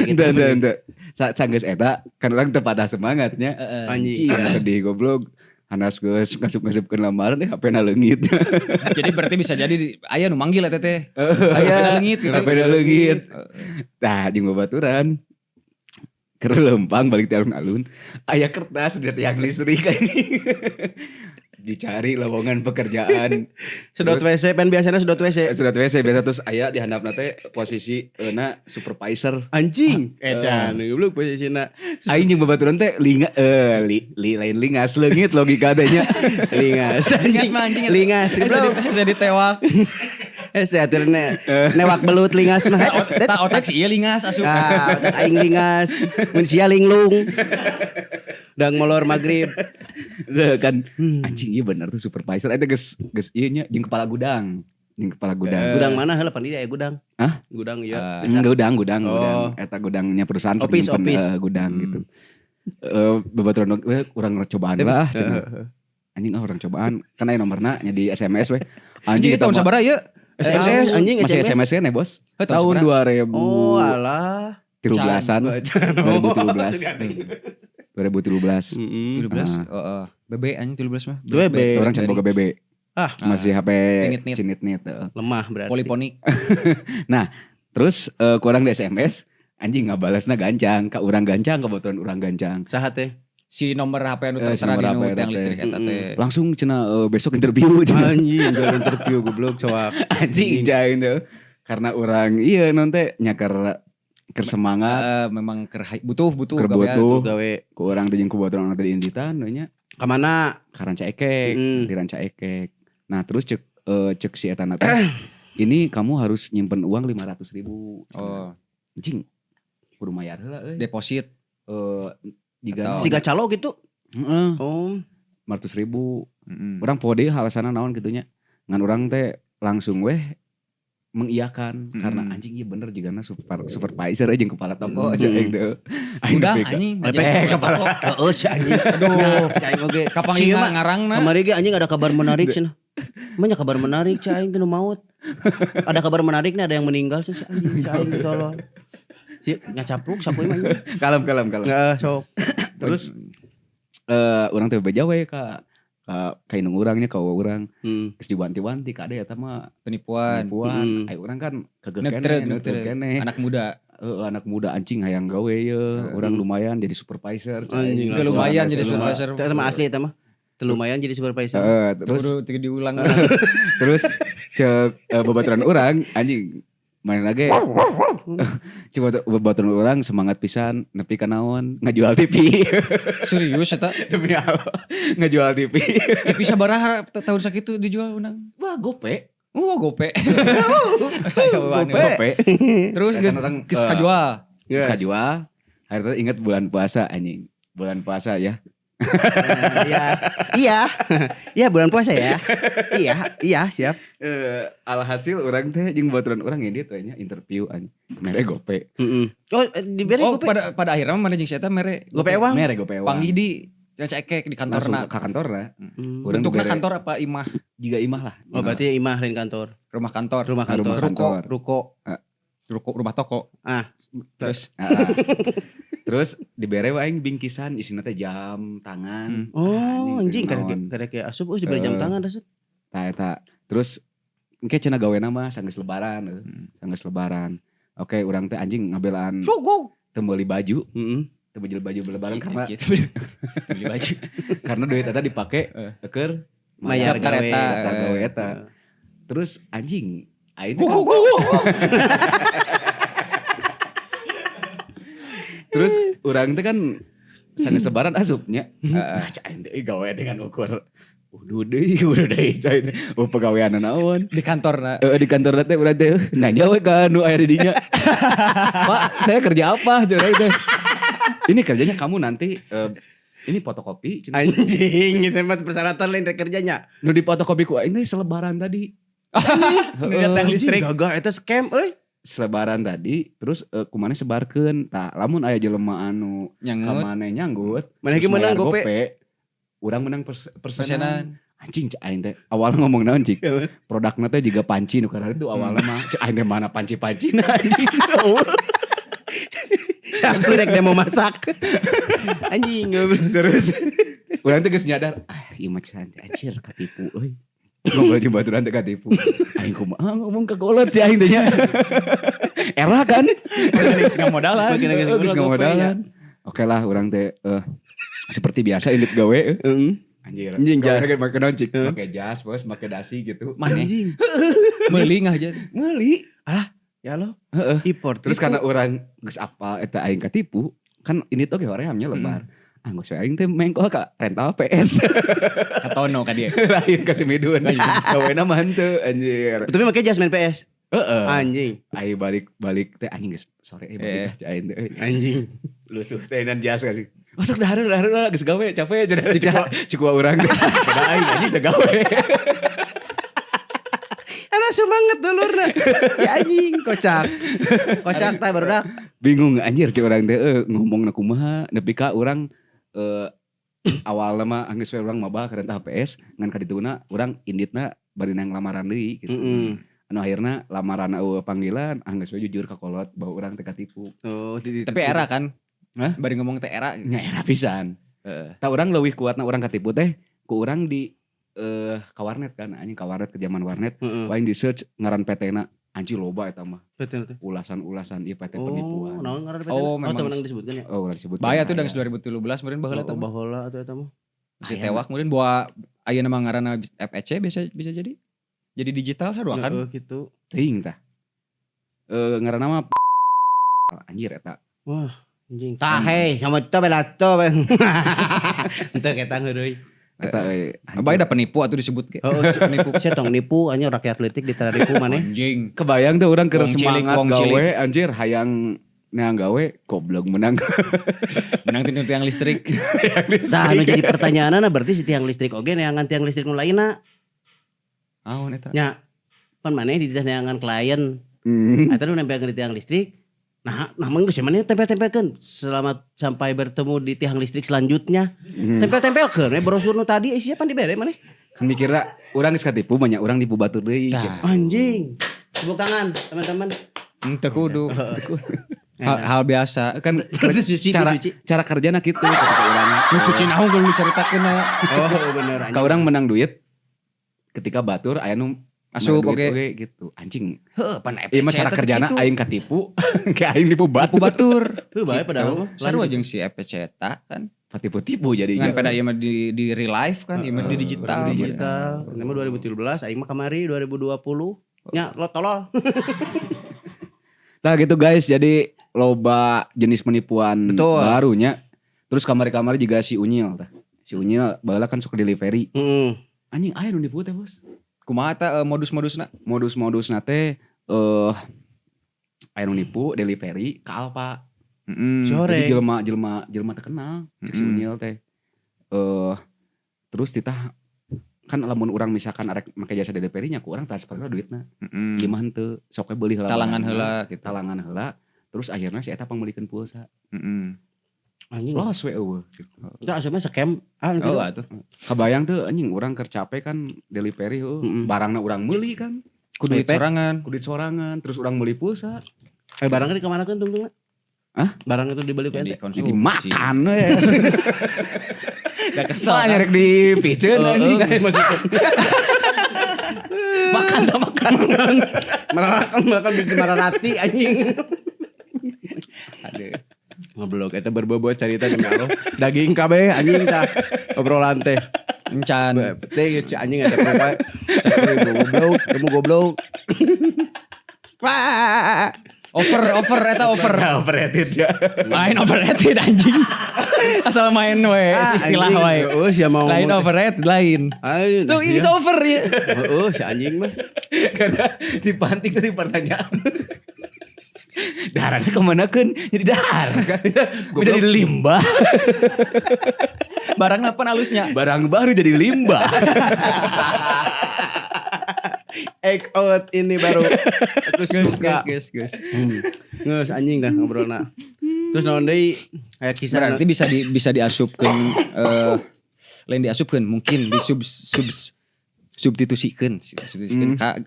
Ente. Sanggeus eta kan urang teu patah semangatnya. Anjing sedih goblok. Hanas geus ngasup-ngasupkeun lamaran hapena leungit. Jadi berarti bisa jadi aya nu manggil eta teh. Aya leungit gitu. Hapena leungit. Tah jeung babaturan. Keur lempang balik ti alun-alun. Aya kertas di tiang listrik anjing. Dicari lowongan pekerjaan. Sedot WC pen biasanya sedot WC. Sedot WC biasa terus aya di handapna teh posisi supervisor. Anjing. Edan goblok posisina. Aing jeung babaturan teh lain lingas leungit logika teh nya. Lingas. Lingas mah anjing. Lingas. Bisa ditewak. Seatur newak belut lingas mah. Tak otak si ieu lingas asup. Otak aing lingas, mun sia linglung. Dang molor magrib. Kan anjing iya bener tuh supervisor eta geus ieu nya jeung kepala gudang. Gudang mana heula pan dia gudang? Hah? Gudang ieu. Gudang. Eta gudangnya perusahaan Office. gudang gitu. Babaturan urang cobaan lah cenah. Anjing orang cobaan kan aya nomorna nya di SMS we. Anjing tahun sabaraha ieu? SMS anjing masih SMS kan ya bos? Tahun 2000. Oh alah. 13-an. 2013. 2013. 17. Heeh. BB anjing 17 mah. BB. Orang can boga BB. Masih HP cinit-nit. Lemah berarti. Poliponik. Nah, terus kurang di SMS anjing ngabalasna gancang, ka urang gancang, kebetulan urang gancang. Saha teh? Si nomor HP anu tertera di nu tiang listrik eta teh. Langsung cenah besok interview cenah. Anjing jual interview goblok coba. Anjing jaing tuh. Karena urang ieu non teh nya keur semangat. Memang butuh gawe ku urang teh jeung ku baturan teh diinditan nya. Ka mana? Ka Ranca Ekek, di Ranca Ekek. Nah, terus cek si eta teh. Ini kamu harus nyimpen uang 500.000. Oh. Anjing. Kudu mayar heula euy. Deposit. Siga calo gitu. Heeh. Oh. 500.000. Urang poe deui halasana naon kitu nya. Ngan urang teh langsung weh mengiyakan karena anjing ieu bener jigana supervisor jeung kepala toko aja gitu. Udah anjing kepala. Heeh si anjing. Aduh, cek aing oge. Kapang ingat ngarangna. Kamari ge anjing ada kabar menarik cenah. Banyak kabar menarik cek aing teh nu maut. Ada kabar menarik nih ada yang meninggal sih anjing cek aing ditolong. Si ngacapluk sapu mah anjing. Kalem. Heeh, sok. Terus urang teh beja we ka indung urangnya ka urang. Geus diwanti-wanti ka ade eta mah penipuan. Aya urang kan kegekene kene. Anak muda. Anak muda anjing hayang gawe ye. Urang lumayan jadi supervisor. Anjing lumayan jadi supervisor. Eta mah asli eta mah. Lumayan jadi supervisor. Terus diulang. Terus cek babaturan urang anjing main lagi. Coba babaturan urang semangat pisan nepi ka naon ngajual TV. Serius eta? Demi Allah. Ngajual TV. TV sabaraha tahun sakitu dijual unang? Wah, gope. Gope. Gope. Terus geus kajual. Geus kajual. Akhirnya ingat bulan puasa anjing. Bulan puasa ya. Iya bulan puasa ya. Iya siap. Alhasil orang teh jeung baturan urang ini teh nya interview anjing. Mere gope. Oh dibere gope. Pada akhirnya mana jeung si eta mere gope ewang. Mere gope ewang. Panggih di Ranca Ekek di kantorna. Ka kantorna. Bentukna kantor apa imah? Jiga imah lah. Oh berarti imah lain kantor. Rumah kantor. Ruko. Rumah toko. Terus dibere we aing bingkisan isina teh jam tangan. Oh anjing karek asup geus dibere jam tangan asup. Tah eta. Terus engke cenah gawena mah sanggeus lebaran. Oke, urang teh anjing ngabelaan teu meuli baju. Teu beli baju lebaran karena beli baju. Karena duit eta dipake keur mayar gawe eta. Terus anjing aing terus urang teh kan sanggeus lebaran asupnya. Cain teh gawe dengan ukur udah deh cain. Pegawaian naon di kantorna. Di kantorna teh urang teh nanya we ka nu aya di dinya. Pak, saya kerja apa? Cenah teh. Ini kerjanya kamu nanti ini fotokopi. Anjing, itu mah persyaratan lain kerjanya. Nu di fotokopi ku ini selebaran tadi. Ini tiang listrik. Gagah eta scam euy. Selebaran tadi terus kumane sebarkeun tah lamun aya jelema anu kamane nyanggut maneh ge menang gope urang menang persenan anjing cek aing teh awal ngomong naon cik produkna teh jiga panci nu karena itu awalnya mah cek aing teh mana panci-panci anjing Aku rek demo masak anjing terus urang teh geus nyadar ieu mah anjir katipu euy ngobrol jeung baturan teh katipu. Aing kumaha ngomong ke kolot si aing teh nya. Era kan. Geus ngamodalan. Oke lah urang teh seperti biasa indit gawe. Anjir. Anjing jas. Make naon cik? Make jas, bos, make dasi gitu. Anjing. Meuli ngah aja. Meuli. Alah, ya lo. Import. Terus karena urang geus apal eta aing katipu, kan ini tuh ge horeamnya lebar. Anggus we aing teh mengkol ka rental PS. Katono ka dia. Lain ka si Midun. Gawena mah henteu anjir. Tapi make jas main PS. Heeh. Anjing. Aing balik teh anjing geus sore balik ka aing teh. Anjing. Lusuh teh nan jas kan. Masuk dahar geus gawe capek cenah cikuwa urang teh. Pada aing anjing teh gawe. Ana semangat dulurna. Si anjing kocak. Kocak teh barudak. Bingung anjir cik urang teh ngomongna kumaha nepi ka urang awalna mah anggeus we urang mabal ka rental PS ngan ka dituna urang inditna bari nang lamaran deui gitu. Anu akhirna lamaran panggilan anggeus we jujur ka kolot bahwa urang teh katipu. Oh, Tapi era kan. Hah? Bari ngomong teh era. Nya era pisan. Tah urang leuwih kuatna urang katipu teh ku urang di ka warnet kan anjing ka warnet ke zaman warnet. Waing di search ngaran PT-na anjing loba eta mah. Betul. Ulasan ieu PT penipuan. Naon ngaran PT? Memang temenang disebutkan ya. Oh, ulah disebut. Bahaya tuh dari 2013 meureun baheula teh. Baheula atuh eta mah. Si tewak meureun bawa ayeuna mah ngaranna FEC bisa jadi. Jadi digital haruang kan. Gitu. Teuing tah. Ngaranna mah anjir eta. Wah, anjing. Tah hei, sama teu belato. Henteu kita ngeureui. Eta Bae da penipu atuh disebut ke. Penipu. Saya tong nipu anjing rakyat atletik ditaripu maneh. Anjing. kebayang tuh orang keur Wong cilik, semangat wong gawe cilik. anjir hayang neang gawe goblok menang. Menang tiang listrik. Nah, anu jadi pertanyaanna berarti si tiang listrik oge neangan tiang listrik nu lainna. Aon eta. Nya, pan maneh di neangan klien. Eta nu nempelkeun di tiang listrik. Nah geus maneh tempel-tempelkeun selamat sampai bertemu di tiang listrik selanjutnya. Tempel-tempelkeun brosur nu tadi isinya pan dibere maneh. Kan mikirna urang geus katipu banyak urang tipu batur deui. Anjing. Tepuk tangan teman-teman. Teu kudu. Hal biasa. Kan Suci. cara kerjana kitu ketika urang. Nu suci naon kalau dicaritakeun aya. Oh bener. Ka urang menang duit ketika batur aya nu Asup menang duit oge. gitu. Anjing. Heuh pan Ieu mah cara kerjana aing katipu, ke aing tipu Tipu batur. batur. Heuh bae padahal mah. Sarua jeung si FPC eta kan. Tipu-tipu jadi. Ngan pada ieu mah di real life kan, ieu mah di digital. Digital. Ini mah 2017, aing mah kamari 2020. Nya lo tolol. Nah gitu guys, jadi loba jenis penipuan Betul. barunya. Terus kamari-kamari juga si Unyil tah. Si Unyil baheula kan suka delivery. Anjing aya nu nipu teh, Bos. Kumaha eta modus-modusna? Modus-modusna teh aya nu nipu delivery ka Alfa. Sore. Jadi jelema terkenal si Unyil teh. Terus titah kan lamun urang misalkan arek make jasa delivery nya ku urang transfer duitna. Gimana henteu sok we beuli heula. Talangan heula gitu. Talangan heula. Terus akhirnya si eta pangbelikeun pulsa. Anjing. Los we eueuh. Itu asupnya scam. Oh atuh. Kebayang tuh anjing urang keur capek kan delivery barangna urang meuli kan. Ku duit sorangan. Ku duit sorangan terus urang meuli pulsa. Barangnya di kemana kan tungtungna? Hah? Barang itu dibeli ku ente? Jadi makan we. Udah kesel. Nyarek di piceun anjing. Makan. Makan bikin mararati anjing. Aduh. Ngoblok eta berbobot carita demi Allah. Daging kabeh anjing tah. Obrolan teh. Encan. Teh anjing ada apa? Goblok, kamu goblok. Wah. Over eta over. Overrated ya. Main overrated anjing. Asal main we istilah we. Oh, sia mau. Lain overrated lain. Tuh is over ya. Oh, si anjing mah. Karena dipantik tadi pertanyaan. Daharannya kemana kan? Jadi dahar kan? Jadi limbah. Barang apa halusnya? Barang baru jadi limbah. Egg out ini baru. Aku suka. Guys. Ngeus anjing dah ngobrolna. Terus naon deui aya kisah. Berarti bisa diasupkeun lain diasupkeun mungkin di substitusikeun ka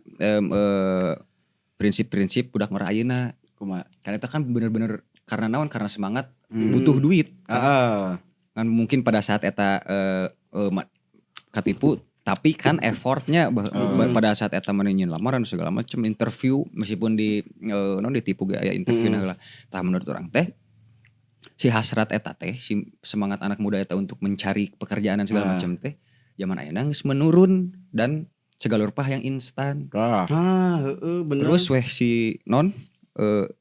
prinsip-prinsip budak murah ayeuna. Karena itu kan bener-bener karena naon karena semangat butuh duit. Kan mungkin pada saat eta katipu tapi kan effortnya pada saat eta menanyain lamaran segala macam interview meskipun ditipu ge aya interview lah. Tah menurut orang teh si hasrat eta teh si semangat anak muda eta untuk mencari pekerjaan dan segala macam teh zaman ayeuna geus menurun dan segala rupa yang instan. Heeh, bener. Terus weh si non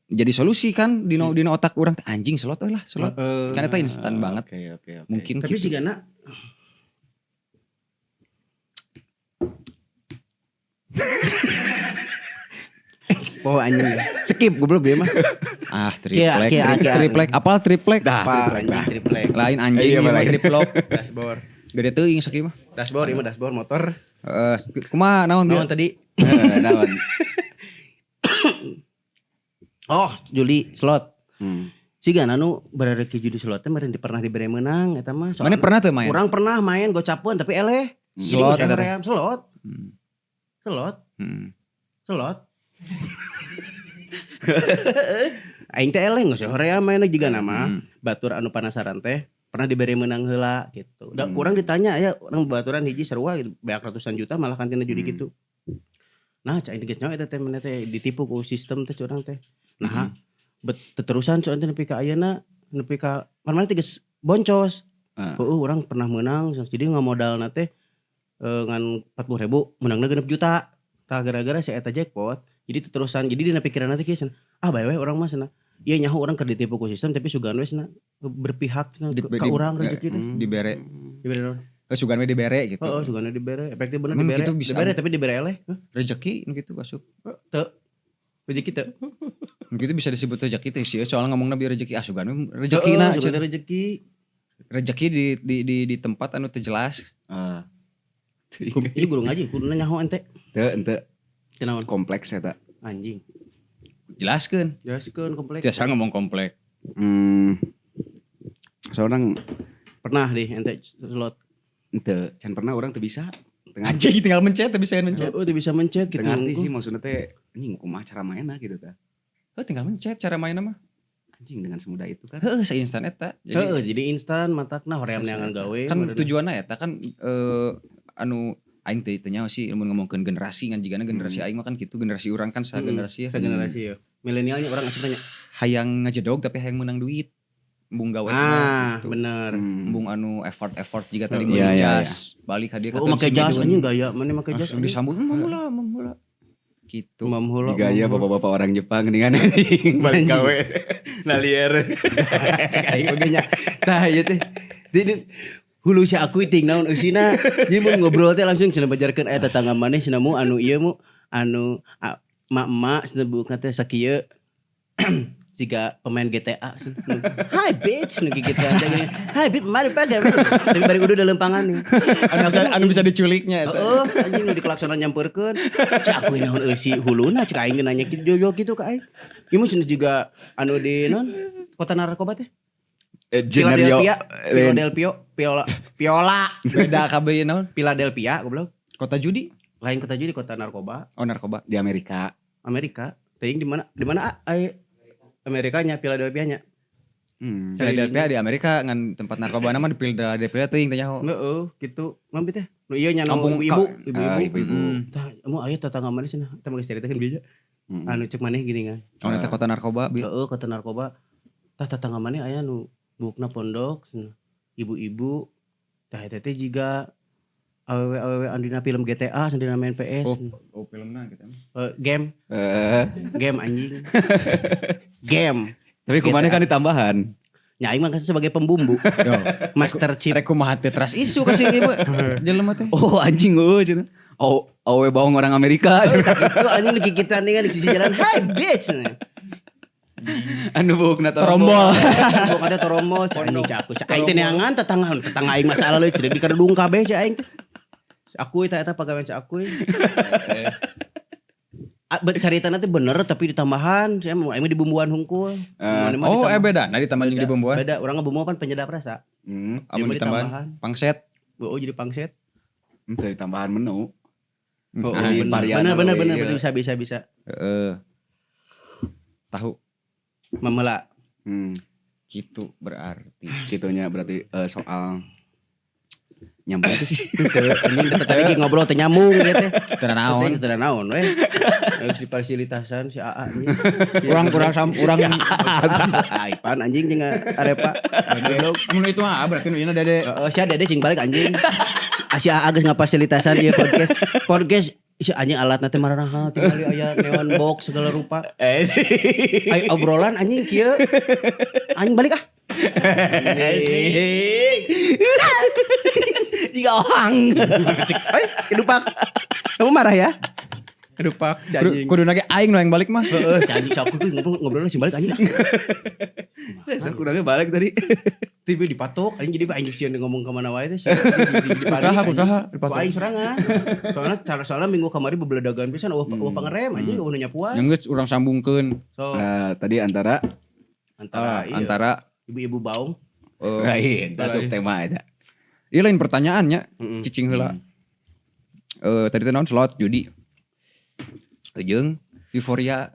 jadi solusi kan dino otak orang anjing slot lah slot. Kan eta instan banget. Oke. Mungkin tapi gitu. sigana oh anjing skip goblok dia mah. Triplek apal triplek. Apa anjing triplek. Lain anjing Iya, ieu mah lain. triplek. Dashboard. Gede teuing sakieu mah. Dashboard ieu mah dashboard motor. Kumaha naon Naon dia? tadi? Naon. Oh, judi slot. Hmm. Sigana nu berareki judi slot teh meureun pernah dibere menang eta mah. Mana pernah tuh main? Urang pernah main gocapeun tapi eleh. Slot Jadi eta. hoream slot. Hmm. Slot. Hmm. Slot. Aing teh eleh geus hoream main juga nama. Batur anu penasaran teh pernah diberi menang heula gitu. Da kurang ditanya ya orang baturan hiji sarua gitu, banyak ratusan juta malah kan tina judi gitu. Nah, cai geus nyawa eta teh mana teh ditipu ku sistem teh curang teh. Nah, terusan soalnya nepi ka ayeuna nepi ka mana teh geus boncos. Urang pernah menang jadi ngamodalna teh ngan 40.000 menangna 6 juta. Tah gara-gara si eta jackpot. Jadi terusan jadi dina pikiranna teh kieu bae urang mah cenah. Iya nyaho orang keur ditipu ku sistem tapi sugan we cenah berpihak cenah ka urang rezeki teh. Dibere. Dibere naon? Sugan we dibere gitu. Heeh, sugan dibere. Efektif bener Emang dibere. gitu bisa? Dibere tapi dibere eleh. Rezeki nu kitu asup. Teu. Rezeki teu. Nu kitu bisa disebut rezeki teh sih soalnya ngomongna biar rezeki sugan we rezekina Sugan rezeki. rezeki di tempat anu teu jelas. Ini guru ngaji, kuduna nyaho ente. Teu Kenaon? kompleks eta. Anjing. Jelaskeun. Jelaskeun kompleks. Biasa ngomong komplek. Seorang Pernah deh ente slot. teu can pernah orang teu bisa. Anjing tinggal mencet tapi bisa mencet. Oh, udah bisa mencet gitu. Teu ngarti sih maksudnya teh anjing kumaha cara mainna gitu tah. Tinggal mencet cara mainnya mah. Anjing dengan semudah itu kan. Heeh, seinstan eta. Jadi instan matakna hoream neangan gawe. Kan tujuanna eta kan anu aing teh nyaho sih ilmu ngomongkeun generasi kan jigana generasi aing mah kan kitu generasi urang kan generasi ya. Segenerasi ya. Milenialnya orang asup tanya. Hayang ngajedog tapi hayang menang duit. Embung gawe gitu. Bener. Embung anu effort jika tadi Iya, iya, jas balik hadiah ka Oh, make jas anjing gaya, mana make jas. langsung disambut mamula. Gitu. Mamhula. Gaya bapak-bapak orang Jepang dengan anjing balik gawe. Lalier. Cek aing oge nya. Tah ieu teh. Jadi hulu si aku ting naon eusina. Jadi mun ngobrol teh langsung cenah bajarkeun aya tetangga maneh cenah mu anu ieu mu anu mak-mak cenah buka teh sakieu. Jika pemain GTA hi bitch nu gitu aja gini. Hi bitch mari pagar. Tapi bari udah dalam pangan nih. Anu bisa diculiknya eta. Heeh, anjing nu di kelaksonan nyampeurkeun. Cek aku naon eusi huluna cek aing nanya kitu gitu ka aing. Ieu mah juga anu di naon kota narkoba teh. Philadelphia, Piola. Beda kabeh naon? Philadelphia goblok. Kota judi? Lain kota judi, kota narkoba. Oh narkoba di Amerika. Teuing di mana? Di mana Amerikanya, Philadelphia-nya. Philadelphia di Amerika ngan tempat narkoba nama di Philadelphia teuing teh nyaho. Heeh, gitu. Mampi teh. Nu ieu nya Kampung ibu-ibu. Tah, emu aya tetangga mana cenah? Tah mah ceritakeun bieu. Anu cek maneh gini kan. Oh eta kota narkoba. Heeh, kota narkoba. Tah tetangga maneh aya nu bukna pondok cenah. Ibu-ibu tah eta teh jiga awewe andina film GTA sandina main PS. Oh filmna gitu. Game anjing. Game. Tapi kemana kan ditambahan. Ya aing mah kan sebagai pembumbu. Master Chief. Rek kumaha teh trust isu kasih ieu jelema teh. Oh anjing cenah. Oh, awe bawang orang Amerika. Itu anjing dikikitan nih kan di sisi jalan. Hi bitch. Anu bukna Trombol. Bukna teh trombol. Anjing cak aku. Aing teh neangan tetangga aing masalah leuy cenah di kerdung kabeh cak aing teh. Aku eta pagawean cak aku. Caritana teh bener tapi ditambahan. Saya mau aing dibumbuan hungkul. Oh, beda. Nah ditambahan jeung dibumbuan. Beda, urang ngebumbu kan penyedap rasa. Amun ditambahan pangset. Oh, jadi pangset. Dari tambahan menu. Oh, bener bisa. Tahu. Mamela. Gitu berarti. Gitunya berarti soal nyambung itu sih. Anjing tadi ngobrol teh nyambung ya teh. Teu naon. Teu naon we. Geus difasilitasan si AA nya. Urang Aipan anjing jeung Arepa. Mun itu mah berarti nu ieu Dede. Si Dede cing balik anjing. Si AA geus ngafasilitasan ieu podcast. Podcast Isi anjing alat nanti marah tinggal aya neon box segala rupa. Ay obrolan anjing kieu. Anjing balik ah. Jika orang. Ay, kedupak. Kamu marah ya? Kedupak anjing. Kudu nage aing nu yang balik mah. Heeh, anjing sok ngobrol sih balik anjing. Saya kurangnya balik tadi. Tiba dipatok anjing jadi aing sieun ngomong ka mana wae teh. Kusaha Aing sorangan. Soalnya minggu kamari bebeledagan pisan eueuh pangerem anjing eueuh nyapuan. Yang geus urang sambungkeun. So Tadi antara ibu-ibu baung. lain masuk tema aja. Ieu lain pertanyaannya, cicing heula. Tadi teh naon slot judi. Jeung euforia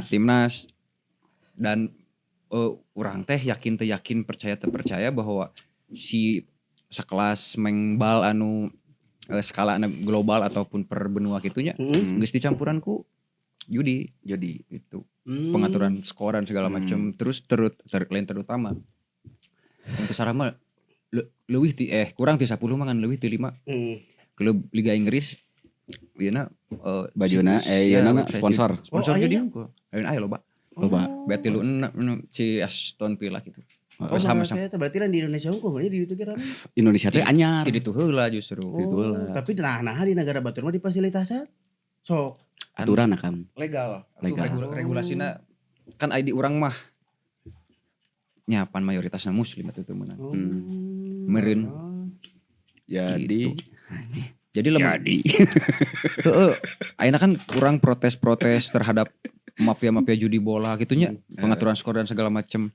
timnas. Dan urang teh yakin teu yakin percaya teu percaya bahwa si sekelas mengbal anu skala global ataupun per benua kitunya geus dicampuran ku judi itu. Pengaturan skor dan segala macam terus terutama untuk sarama leuwih ti kurang ti 10 mah kan leuwih ti 5 klub Liga Inggris yeuna bajuna yeuna sponsor jadi hungkul aya loba berarti lu si Aston Villa gitu sama berarti lain di Indonesia hungkul berarti di itu kira Indonesia teh anyar di ditu heula justru tapi nah di negara batur mah difasilitasan sok aturan akam legal regulasina kan ID urang mah nyapan mayoritasna muslim itu menang meureun jadi ayeuna kan kurang protes terhadap mafia judi bola gitunya pengaturan skor dan segala macam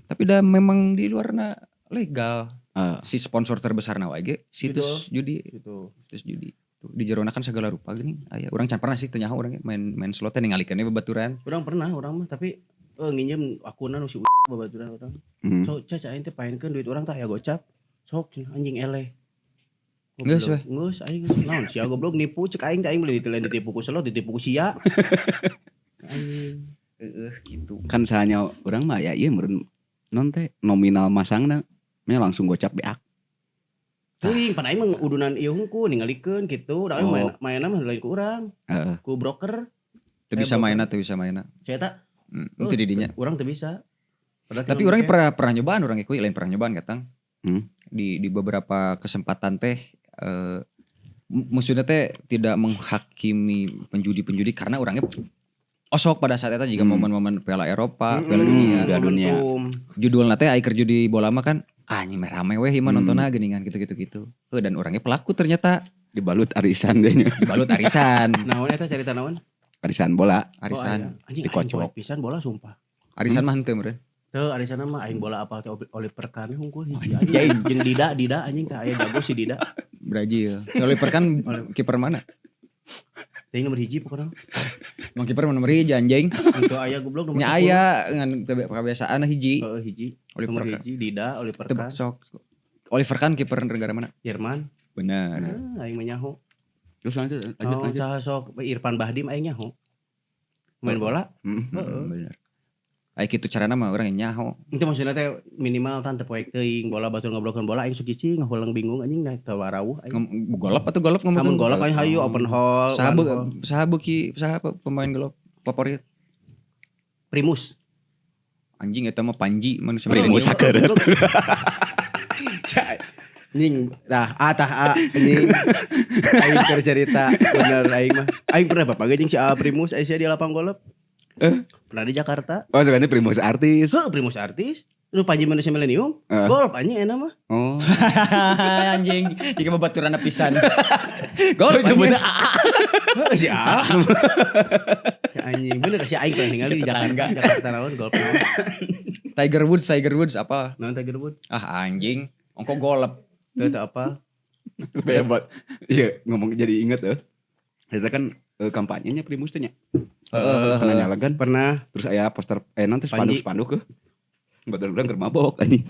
tapi dah memang di luarna legal si sponsor terbesarna wae ge situs judi situs judi di jerona kan segala rupa gini aya urang can pernah sih teu nyaho urang main slot teh ningalikeun babaturan urang pernah urang mah tapi nginjem akunna nu si babaturan urang sok caca aing teh paenkeun duit urang teh aya gocap sok anjing eleh geus we geus aing naon sia goblok nipu cek aing teh aing beli ditipu ku slot ditipu ku sia anjing gitu kan sahanya urang mah ya ieu meureun non teh nominal masangna nya langsung gocap beak teuing pan aing mah udunan ieu hungkul ningalikeun kitu da mainna mah lain ku urang ku broker teu bisa mainna saya tak itu didinya urang teu bisa tapi urang pernah nyobaan urang ieu lain pernah nyobaan katang di beberapa kesempatan teh maksudnya teh tidak menghakimi penjudi karena orangnya osok pada saat itu jika momen-momen Piala Eropa, Piala Dunia. Judulna teh keur judi bola mah kan anjing rame weh mah nontonna geuningan gitu. Dan orangnya pelaku ternyata dibalut arisan kayaknya. Naon eta cerita naon? Arisan bola, anjing dikocok pisan bola sumpah. Arisan mah henteu meureun. Teu arisan mah aing bola apal teh Oliver Kahn hungkul hiji anjing jeung Dida anjing teh aya jago si Dida. Brazil. Oliver Kahn kiper mana? Teh nomor hiji pokona. Mang kiper nomor hiji anjing. Itu aya goblok nomor 10. Nya aya ngan kebiasaan hiji. Heeh hiji. Oliver Kahn. Hiji Dida, Oliver Kahn. Oliver Kahn kiper negara mana? Jerman. Benar. Aing mah nyaho. Terus lanjut. Sok Irfan Bahdim aing nyaho. Main bola? Benar. Ai kitu carana mah urang nyaho. Itu maksudnya teh minimal tante poek teuing bola batur ngobrolkeun bola aing sok cicing ngeulang bingung anjing teu warawuh aing. Golop ngomong. Amun golop aing hayu open hall. Saha pemain golop favorit? Primus. Anjing eta mah Panji manusia Primus sakeut. Anjing anjing aing keur cerita bener aing mah. Aing pernah bapak jeung si Primus aya di lapang golop. Pernah di Jakarta. Oh, sebenarnya Primus artis. Primus artis. Lu Panji manusia milenium. Golf anjing enak mah. Oh. Anjing, jika babaturanna pisan. Golf anjing. Si anjing bener si aing pernah ningali di Jakarta naon golf. Tiger Woods apa? Naon Tiger Woods? Anjing, ongko golf. Teu apa? Hebat. Iya, ngomong jadi inget Kita kan kampanyenya Primus teh nya. Pernah nyalagan pernah terus aya poster nanti spanduk betul urang keur mabok anjing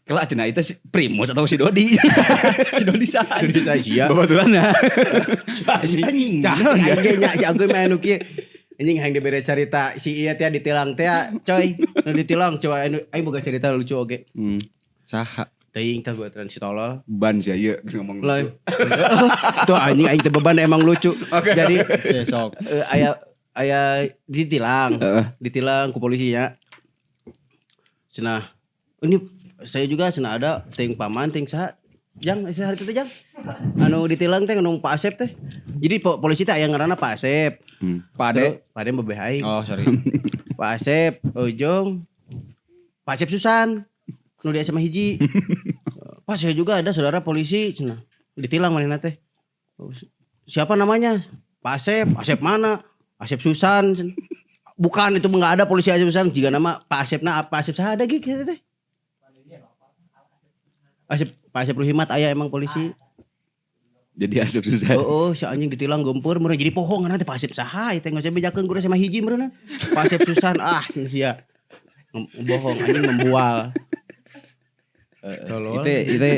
kela cenah itu si Primus atau si Dodi si Dodi sia babaturanna anjing anjing nya si Agung mah anu kieu anjing hayang dibere carita si ieu teh ditilang teh coy nu ditilang coba aing boga cerita lucu oge saha Teuing tah gua si tolol. Ban sih ieu geus ngomong. Lah. Tuh anjing aing teh beban emang lucu. Jadi sok. aya ditilang ku polisinya. Cenah ini saya juga cenah ada ting paman ting saha Jang, hari itu Jang. Anu ditilang teh anu Pak Asep teh. Jadi polisi teh aya ngaranna Pak Asep. Pak Ade babeh aing. Oh, sorry. Pak Asep, Ujung, Pak Asep Susan, nu di SMA hiji. Pak saya juga ada saudara polisi, cenah. Ditilang manehna teh. Siapa namanya? Pak Asep. Asep mana? Asep Susan. Bukan, itu enggak ada polisi Asep Susan, jika nama Pak Asepna apa Asep saha ada ge teh. Pak Asep Ruhimat aya emang polisi. Jadi Asep Susan. Oh, si anjing ditilang gempur meureun jadi pohong nanti Pak Asep saha teh geus bejakeun guru sama hiji meureun. Pak Asep Susan sia. Bohong anjing membual. Itu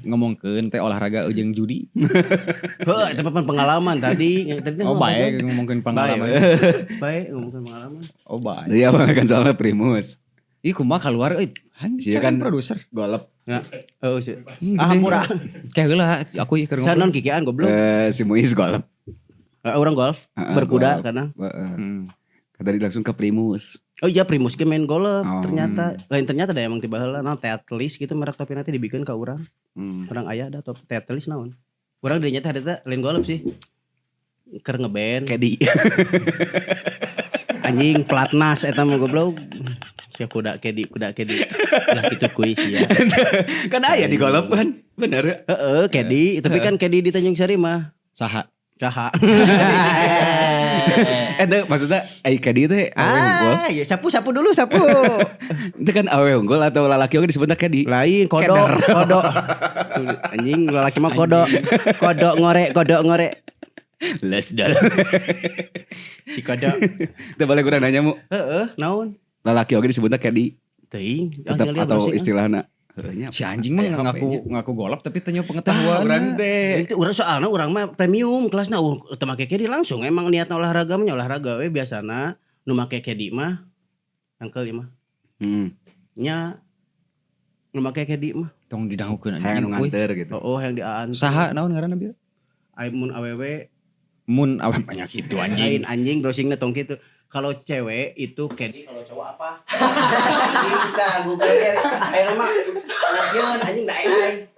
ngomongkeun teh olahraga jeung judi. Heuh, eta pengalaman tadi. Oh, baik ngomongkeun pengalaman. Baik ngomongkeun pengalaman. Oh, baik. Iya, kan soalnya Primus. Ih, kumaha keluar euy. Iya kan produser. Golep. Ya. Oh, sih. Murah. Kayak heula aku keur Saya non kikian goblok. Si Muiz golep. Orang golf, berkuda karena. Tadi langsung ke Primus. Oh iya Primus ge main golf ternyata. Lain ternyata ada emang tiba heula naon teatlis gitu merek topi nanti dibikin ka urang. Urang aya ada top teatlis naon. Urang dinya teh ada lain golf sih. Keur ngeband. Kedi. Anjing platnas eta mah goblok. Ya kuda kedi. Lah kitu kuis ya. Kan aya di golf kan. Bener. Heeh, kedi, tapi kan kedi di Tanjung Sari mah. Saha? Itu maksudnya kedi teh awe unggul. Ya sapu dulu. Itu kan awe unggul atau lalaki oge disebutna kedi. Lain kodok. Anjing lalaki mah kodok. Kodok ngore. Les dal. Si kodok. Teu balik urang nanya mu. Heeh, naon? Lalaki oge disebutna kedi. Teuing. Tetap atau istilahna. Si anjing mah ngaku golf tapi teu pengetahuan. Urang teh. Itu urang soalna urang mah premium kelasna teu make kedi langsung. Emang niatna olahraga mah olahraga we biasana nu make kedi mah angkel ieu mah. Nya nu make kedi mah tong didangukeun anjing. Hayang nganter gitu. Oh, yang diaan. Saha naon ngaranna bieu? Mun awewe Mun awet banyak itu anjing. Anjing browsingnya tong gitu. Kalau cewek itu kedi, kalau cowok apa? Kita Google dia. Ayo mah ngajeun anjing da AI.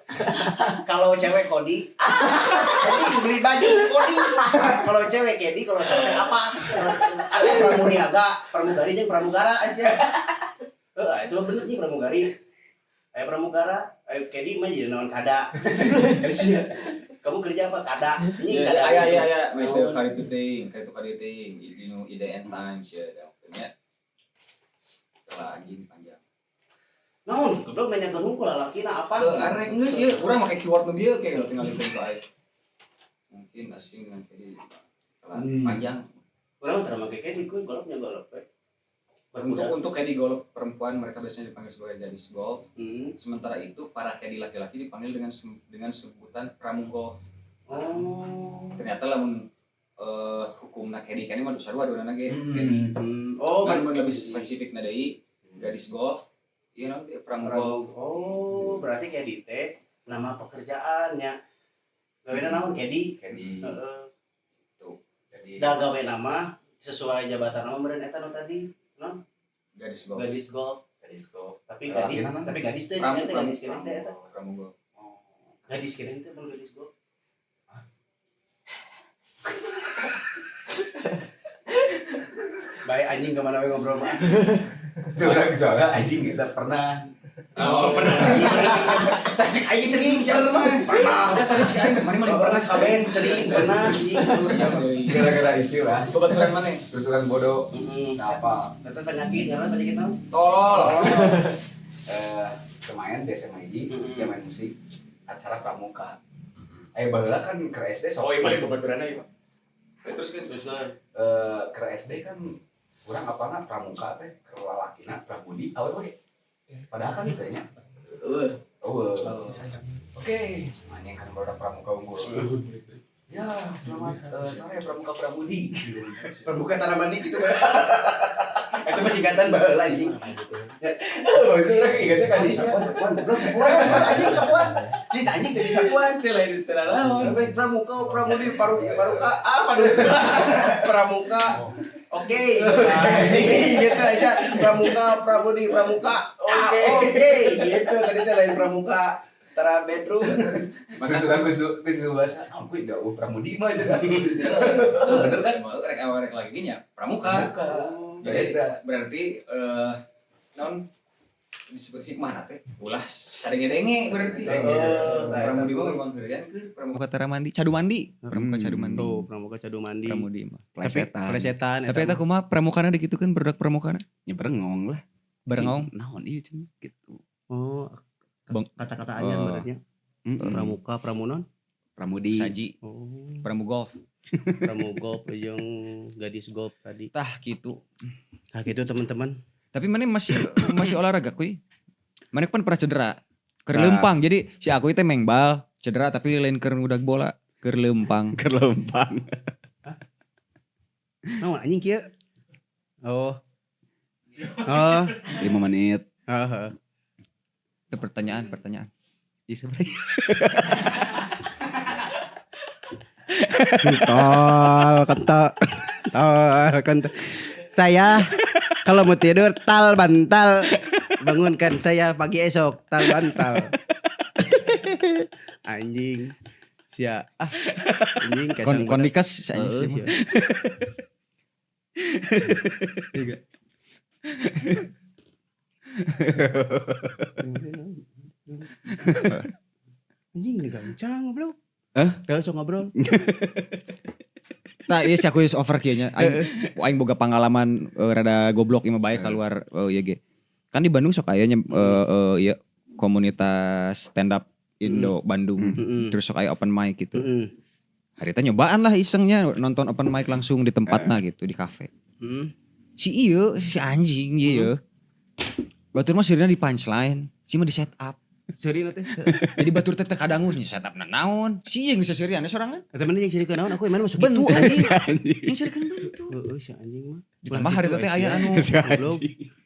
Kalau cewek kodi, anjing beli baju si kodi. Kalau cewek kedi, kalau cowok apa? Ada pramuniaga, pramugari jeung pramugara aya. Itu bener nih pramugari. Ayo pramugara, ayo kedi mah jadi naon kada. Kamu kerja apa? Kada. Ini kada. Aya. Itu kali ting. Di nu IDN Times ya. Maksudnya lah anjing panjang. Naon? Goblok nanya ke hungkul lalakina apa? Arek geus ieu urang make keyword nu dieu kayak tinggal di bae. Mungkin asing dengan kedi. Panjang. Urang teu make kedi kuy golfnya golf we. Untuk kedi golf perempuan mereka biasanya dipanggil sebagai gadis golf. Sementara itu para kedi laki-laki dipanggil dengan sebutan pramugolf. Ternyata lamun hukumna kedi kan mah sarua dua ge kedi. Kan lebih spesifik na deui gadis golf. Ieu naon pramugolf. Oh, berarti kedi teh nama pekerjaannya. Gawena naon kedi? Heeh. Tuh. Jadi da gawe nama sesuai jabatan nama meureun eta nu tadi. Gadis golf. Tapi gadis teh cenah teh gadis kene teh eta. Pramugolf. Gadis kene teh bukan gadis golf. Baik anjing kemana we ngobrol mah. Urang soalnya anjing kita pernah. Pernah. Tasik aing sering cer mah. Pernah. Udah tadi cik aing mari pernah kaben sering pernah anjing. Gara-gara istilah. Kebetulan mana? Terus urang bodoh. Apa? Eta penyakit karena penyakit naon? Tolol. Kemarin di SMA ini dia main musik acara pramuka. Baheula kan ke SD sok. Oh, iya kebetulanna ieu. Terus ke SD kan urang apana pramuka teh ke lalakina Prabudi awe we. Padahal kan teh nya. Oke, nanya kan baru pramuka unggul. Ya, selamat sore pramuka Prabudi. Pramuka Taramani gitu kan. Itu masih singkatan baheula anjing. Maksudnya orang ingatnya kali Belum sapuan, anjing sapuan. Kita anjing jadi sapuan. lain tenanawan. Pramuka, pramudi, paruka, pramuka. Oke, gitu aja. Pramuka, pramudi, pramuka. Oke, gitu. Tadi teh lain pramuka. Tara bedroom. Masa sudah kusu bahasa, aku tidak pramudi mah aja kan. Bener kan? Rek lagi nya pramuka. Jadi berarti non disebut hikmah nate. Ulah saringe denge berarti. Pramudi mah memang geurian ke Pramuka Tara Mandi, Cadu Mandi. Pramuka Cadu Mandi. Tuh, pramuka cadu mandi. Pramudi mah. Plesetan. Tapi eta kumaha pramukana dikitukeun budak pramukana? Ya berengong lah. Barengong. Naon ieu cenah gitu. Oh, kata-kata anyar benernya. Pramuka, pramunon. Pramudi. Saji. Oh, Pramu golf. pramugolf jeung gadis golf tadi. Tah gitu. Nah gitu teman-teman. Tapi mana masih olahraga kuy. Mana kan pernah cedera. Keur leumpang. Jadi si aku teh mengbal, cedera tapi lain keur udag bola, keur leumpang. Kerlempang. Naon anjing kieu? Oh. 5 menit. Heeh. Itu pertanyaan. Ih sebenarnya. Kental. Saya kalau mau tidur tal bantal. Bangunkan saya pagi esok tal bantal. Anjing. Sia. Anjing kasang. Kondikas Heeh, sih. sia. Anjing ini gancang ngobrol. Gak usah ngobrol. Nah, iya sih aku over kieu nya. Aing boga pengalaman rada goblok imah bae keluar ieu ge. Kan di Bandung sok aya nya ieu komunitas stand up Indo Bandung. Terus sok aya open mic gitu. Harita nyobaan lah isengnya nonton open mic langsung di tempatna gitu di kafe. Si anjing ieu. Batur mah sirina di punchline, si mah di setup. Seri nanti. Jadi batur teh kadangu nya setup naon. Si ieu geus sirian sorangan. Eta mending yang sirikeun naon aku emang masuk gitu anjing. Yang sirikeun bentu. Heeh si anjing mah. Ditambah harita teh aya anu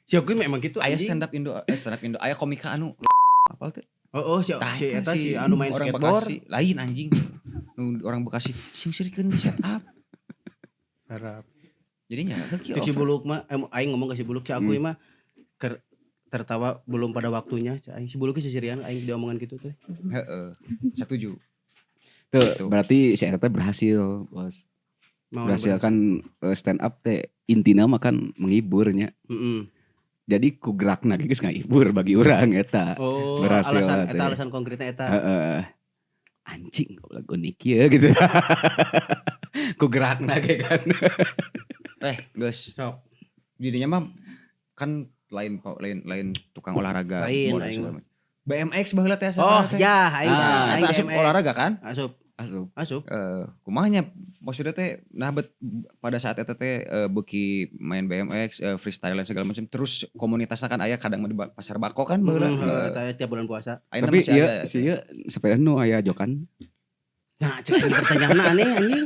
Si aku memang gitu aya anjing. stand up Indo, aya komika anu apal teh? Oh si eta si anu main orang skateboard. Bekasi, lain anjing. Nu orang Bekasi sing sirikeun di setup. Harap. Jadinya Cek si Buluk mah aing ngomong ke si Buluk si aku mah tertawa belum pada waktunya. Aing si Buluk si sirian aing diomongan gitu tuh. Heeh. Setuju. Tuh, berarti si eta berhasil, Bos. Berhasil kan stand up teh intina mah kan menghiburnya. Jadi ku gerakna geus ngahibur bagi urang eta. Oh, berhasil alasan konkretnya eta. Anjing goblok unik ya gitu. Ku gerakna ge kan. Geus. Sok. Didinya mah kan lain tukang olahraga. Lain. BMX baheula teh Oh, ya aing eta asup olahraga kan? Asup. Kumahnya maksudnya teh nah pada saat eta teh beuki main BMX freestyle dan segala macam terus komunitasnya kan aya kadang di pasar Bako kan baheula tiap bulan puasa. Tapi ieu si ieu sepeda nu aya jokan. Nah, cek pertanyaan aneh anjing.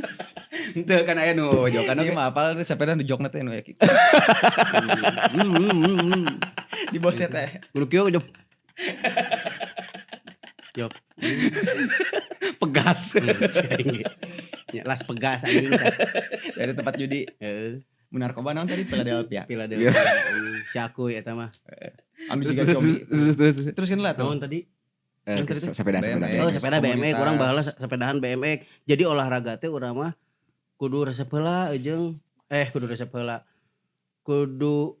Henteu kan aya nu jokan Sih mah apal teh sepeda nu jokna teh nu aya kieu. Di bosnya teh. Mun kieu jok. Jok. Pegas. Ya las pegas anjing teh. Dari tempat judi. Heeh. Mun narkoba naon tadi Philadelphia. Si aku eta mah. Anu juga cobi. Terus kan lah tuh. Naon tadi? Sepeda. Oh, sepeda BMX, Komunitas. orang baheula sepedahan BMX. Jadi olahraga teh urang mah kudu resep heula jeung kudu resep heula. Kudu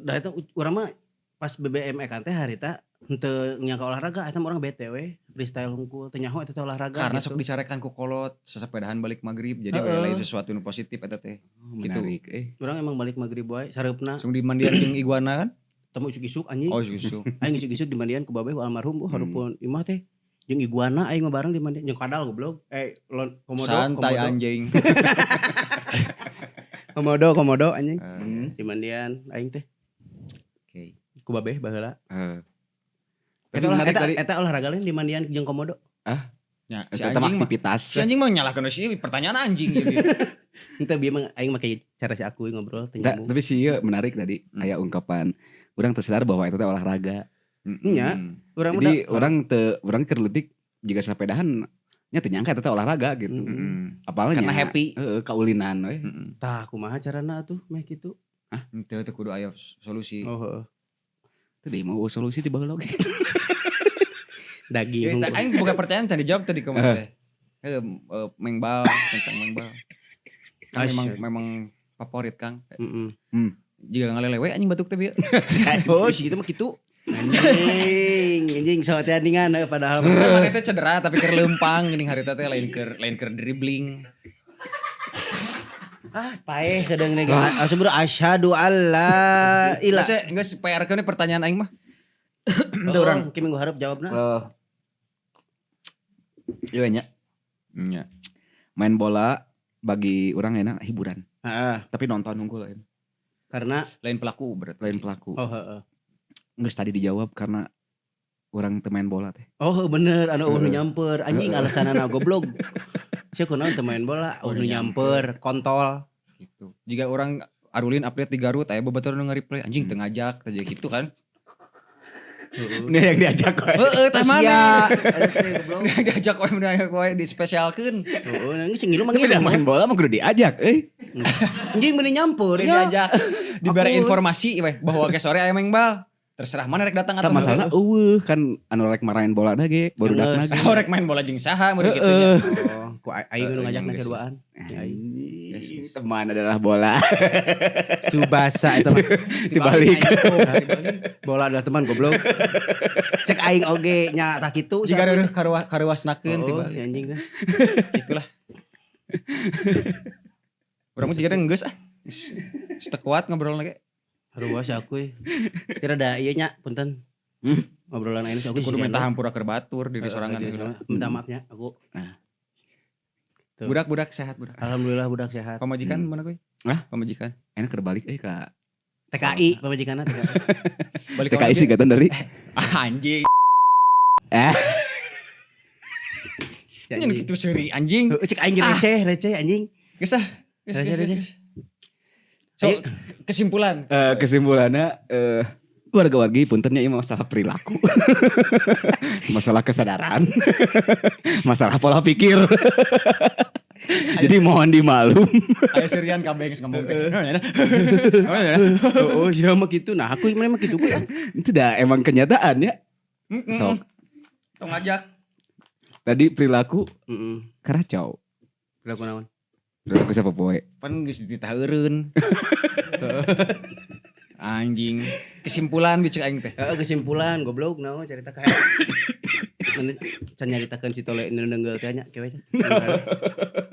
da eta urang mah pas BBMX kan teh harita henteu nyangka olahraga eta urang BTW freestyle hungkul teh nyaho eta teh olahraga. Karena gitu. sok dicarekan ku kolot sesepedahan balik maghrib jadi lain sesuatu nu positif eta teh. Menarik. Urang emang balik maghrib wae sareupna Langsung dimandian jeung iguana kan? temu isuk-isuk anjing. Oh susu. Aing isuk-isuk dimandian ku babeh almarhum harupun imah teh jeung iguana aing mah bareng dimandian jeung kadal goblok. Komodo. Santai anjing. Komodo anjing. Dimandian aing teh Oke. ku babeh baheula. Tapi menarik tadi. Eta olahraga lain dimandian jeung komodo. Ya, si Eta anjing mah. aktivitas. Si anjing mah nyalahkeun si pertanyaan anjing gitu. Henteu bieu mah aing make cara si aku ngobrol teh Nggak, nyambung. tapi sih menarik tadi aya ungkapan Urang tersadar bahwa itu teh olahraga. Nya, Jadi orang keur leutik jika sapedahan nya teu nyangka eta teh olahraga gitu. Apalagi Karena happy. Kaulinan we. Tah kumaha carana atuh meh kitu. Teu kudu aya solusi. Oh heeh. Teu deui mau solusi ti baheula oge. Daging. Aing bukan pertanyaan can dijawab tadi kemarin teh. Mengbal tentang mengbal. Kan memang favorit Kang. Jika ngalelewe anjing batuk teh bieu. Oh, si kitu mah kitu. Anjing so teh andingan padahal mana teh cedera tapi keur leumpang geuning harita teh lain keur dribbling. Paeh kadang nega asubur asyhadu alla ilaha. Geus PR keun pertanyaan aing mah. Teu urang ki minggu hareup jawabna. Iya nya. Main bola bagi orang enak hiburan. Tapi nonton unggul lain. Karena lain pelaku berarti. Lain pelaku. Oh heeh. Geus tadi dijawab karena orang teu main bola teh. Oh bener anu nu nyamper anjing alasanana goblok. Sia kunaon teu main bola, nu nyamper, kontol gitu. Jika orang Arulin update di Garut aya babatur nu nge-replay anjing teu ngajak teh gitu kan. Ini yang diajak kowe. Heeh teh mana? Yang diajak kowe kowe dispesialkeun. Heeh geus ngilu mah Udah main bola mah kudu diajak anjing meni nyamper diajak. Diberi informasi weh bahwa ke sore aya mengbal. Terserah mana rek datang atau masalah kan anu rek marahin bola na ge barudak na ge. Rek main bola jeung saha mun kitu nya. Oh, ku aing nu ngajakna keduaan. Teman adalah bola. Subasa eta mah. Dibalik. Bola adalah teman goblok. Cek aing oge nya tah kitu. Jika karuasnakeun tibalik. Anjing teh. Gitulah. Urang mah jigana geus Geus teu kuat ngobrolna ge. Haruas aku kira da ieu nya punten. Ngobrolan aing aku kudu minta hampura keur batur di sorangan. Minta maafnya aku. Budak sehat budak. Alhamdulillah budak sehat. Pamajikan mana koy? Pamajikan. Enak keur balik ka TKI pamajikanna TKI. Balik TKI sih gatan dari. Anjing. Anjing kitu seuri anjing. Cek aing receh anjing. Geus ah. Geus. So, kesimpulannya warga-wargi puntennya ini masalah perilaku. Masalah kesadaran. Masalah pola pikir. Jadi mohon dimaklum. Aya serian kabeh geus ngomong. Oh, iya mah kitu. Nah, aku memang kitu ya. Itu dah emang kenyataan ya. Sok. Tong ngajak. Tadi perilaku karacau. Perilaku naon? Perilaku siapa poe? Pan geus ditaheureun. Anjing. Kesimpulan bicek aing teh. Kesimpulan goblok naon carita kae. Can nyaritakeun si Tole nu neungeul teh nya kewe nya.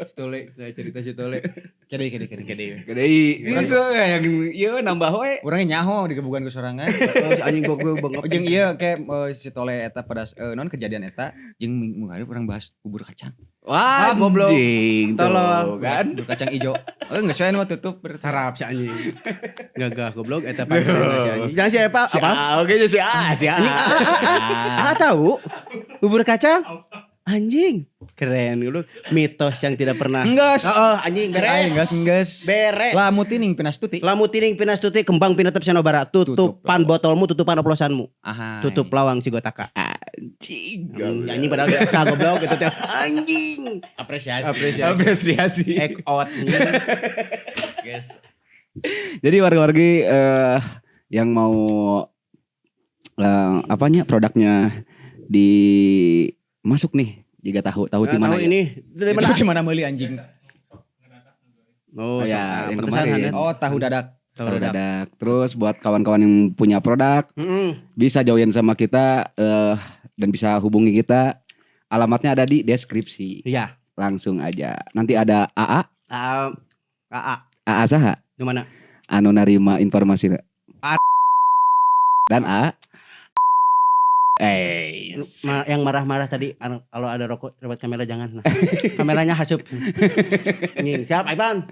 Si Tole, cerita si Tole. Kede. Iso yang ieu nambah we. Urang nyaho digebugan ku sorangan. Si anjing goblok bengep. Jeung ieu ke si Tole eta pada non kejadian eta jeung minggu hari urang bahas bubur kacang. Wah, goblok. Tolol kan. Bubur kacang ijo. Geus we nu tutup berharap si anjing. Gagah goblok eta panceunna si anjing. Jangan si apa? Oke si A. Tahu? Bubur kacang? Anjing. Keren goblok. Mitos yang tidak pernah. Enggeus. Anjing beres. Enggeus. Beres. Lamutining pinastuti. Kembang pinetep sanobara. Tutupan botolmu, tutupan oplosanmu. Tutup lawang si Gotaka. Anjing. Anjing padahal biasa goblok itu teh. Anjing. Apresiasi. Egg out. Guys. Jadi warga-wargi yang mau produknya masuk nih jika tahu di mana ini dari mana? Di mana meuli anjing? Oh ya, yang kemarin. Tahu dadak. Terus buat kawan-kawan yang punya produk bisa join sama kita dan bisa hubungi kita. Alamatnya ada di deskripsi. Iya. Langsung aja. Nanti ada AA. AA saha? Di mana? Anu narima informasi. Dan A. Yang marah-marah tadi kalau ada rokok lewat kamera jangan. Nah. Kameranya hasup. Siap Ivan.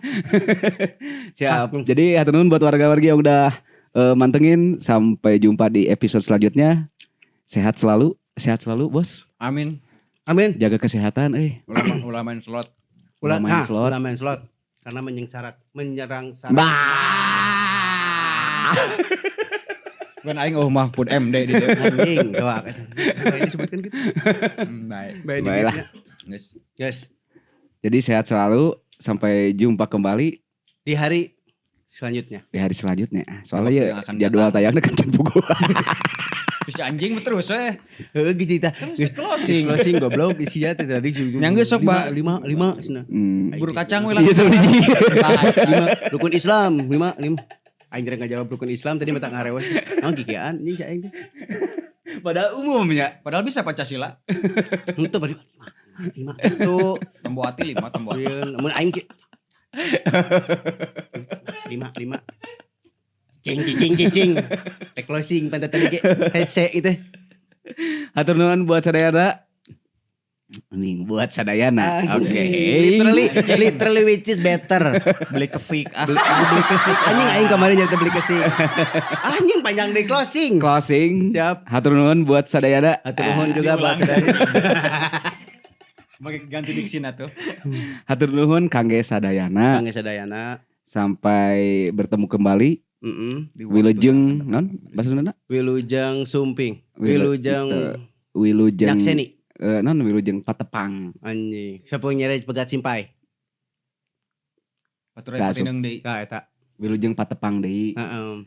Siap. Jadi hatur nuhun buat warga-warga yang udah mantengin. Sampai jumpa di episode selanjutnya. Sehat selalu bos. Amin. Jaga kesehatan Ulah main slot. Ulah main slot. Karena menyerang syarat. Bukan aing mah pun MD di dieu. Anjing, doang. Disebutkan gitu. Baik. Baiklah. Yes. Jadi sehat selalu, sampai jumpa kembali Di hari selanjutnya. di hari selanjutnya. Soalnya Waktu ya yang akan jadwal datang. tayangnya kan can pukul. Terus anjing terus we. Heeh gitu tah. closing. Closing goblok isinya tadi Yang geus sok, Ba. 5 cenah. Buru kacang we Iya sabiji. 5 rukun Islam 5. Aing rek ngajawab rukun Islam tadi mata ngarewe. Naon kikian anjing cai aing teh. Padahal umumnya. Padahal bisa Pancasila. Henteu bari 5 itu. Tombo hati 5 tombo hati. Mun aing 5. Cing. Teh closing pantat tadi ge hese itu. Hatur nuhun buat sadayana. Nih buat sadayana. Oke. Literally which is better. Beli kesik Beli kesik. Anjing aing kemarin nyari beli kesik. Anjing panjang deh closing. Closing. Siap. Hatur nuhun buat sadayana. Hatur nuhun juga buat sadayana. Pakai ganti diksina tuh. Hatur nuhun kangge sadayana. Kang Sadayana. Sampai bertemu kembali. Wilujeng non bahasa Sunda. Wilujeng Sumping. Wilujeng Yakseni. Non wilujeng patepang. Anjing. Siapa yang nyari pegat simpai? Baturan patineng deui. Ka eta. Wilujeng patepang deui. Heeh.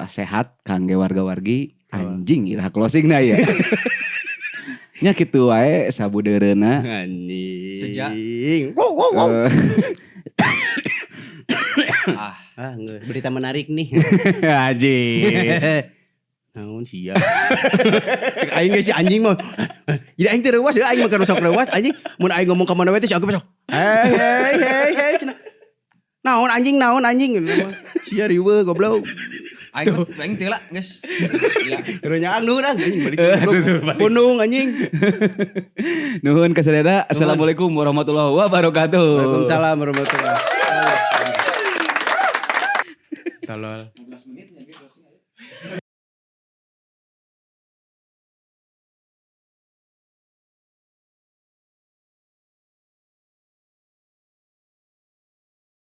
Sehat kangge warga-wargi. Anjing iraha closing na ya. Nya kitu wae sabudeureuna. Anjing. Sejak. Wow. Ah, Nggak. Berita menarik nih. Anjing. Naon sia. Aing geus si anjing mah. Jadi aing teh reuas, aing mah keur sok reuas anjing. Mun aing ngomong ka mana we teh aku besok. Hei cenah. Naon anjing. Sia riweuh goblok. aing teu lah, geus. Keur nyaang nuhun anjing balik goblok. Gunung anjing. Nuhun ka sadayana. Assalamualaikum warahmatullahi wabarakatuh. Waalaikumsalam warahmatullahi wabarakatuh. Tolol. 15 menit ya.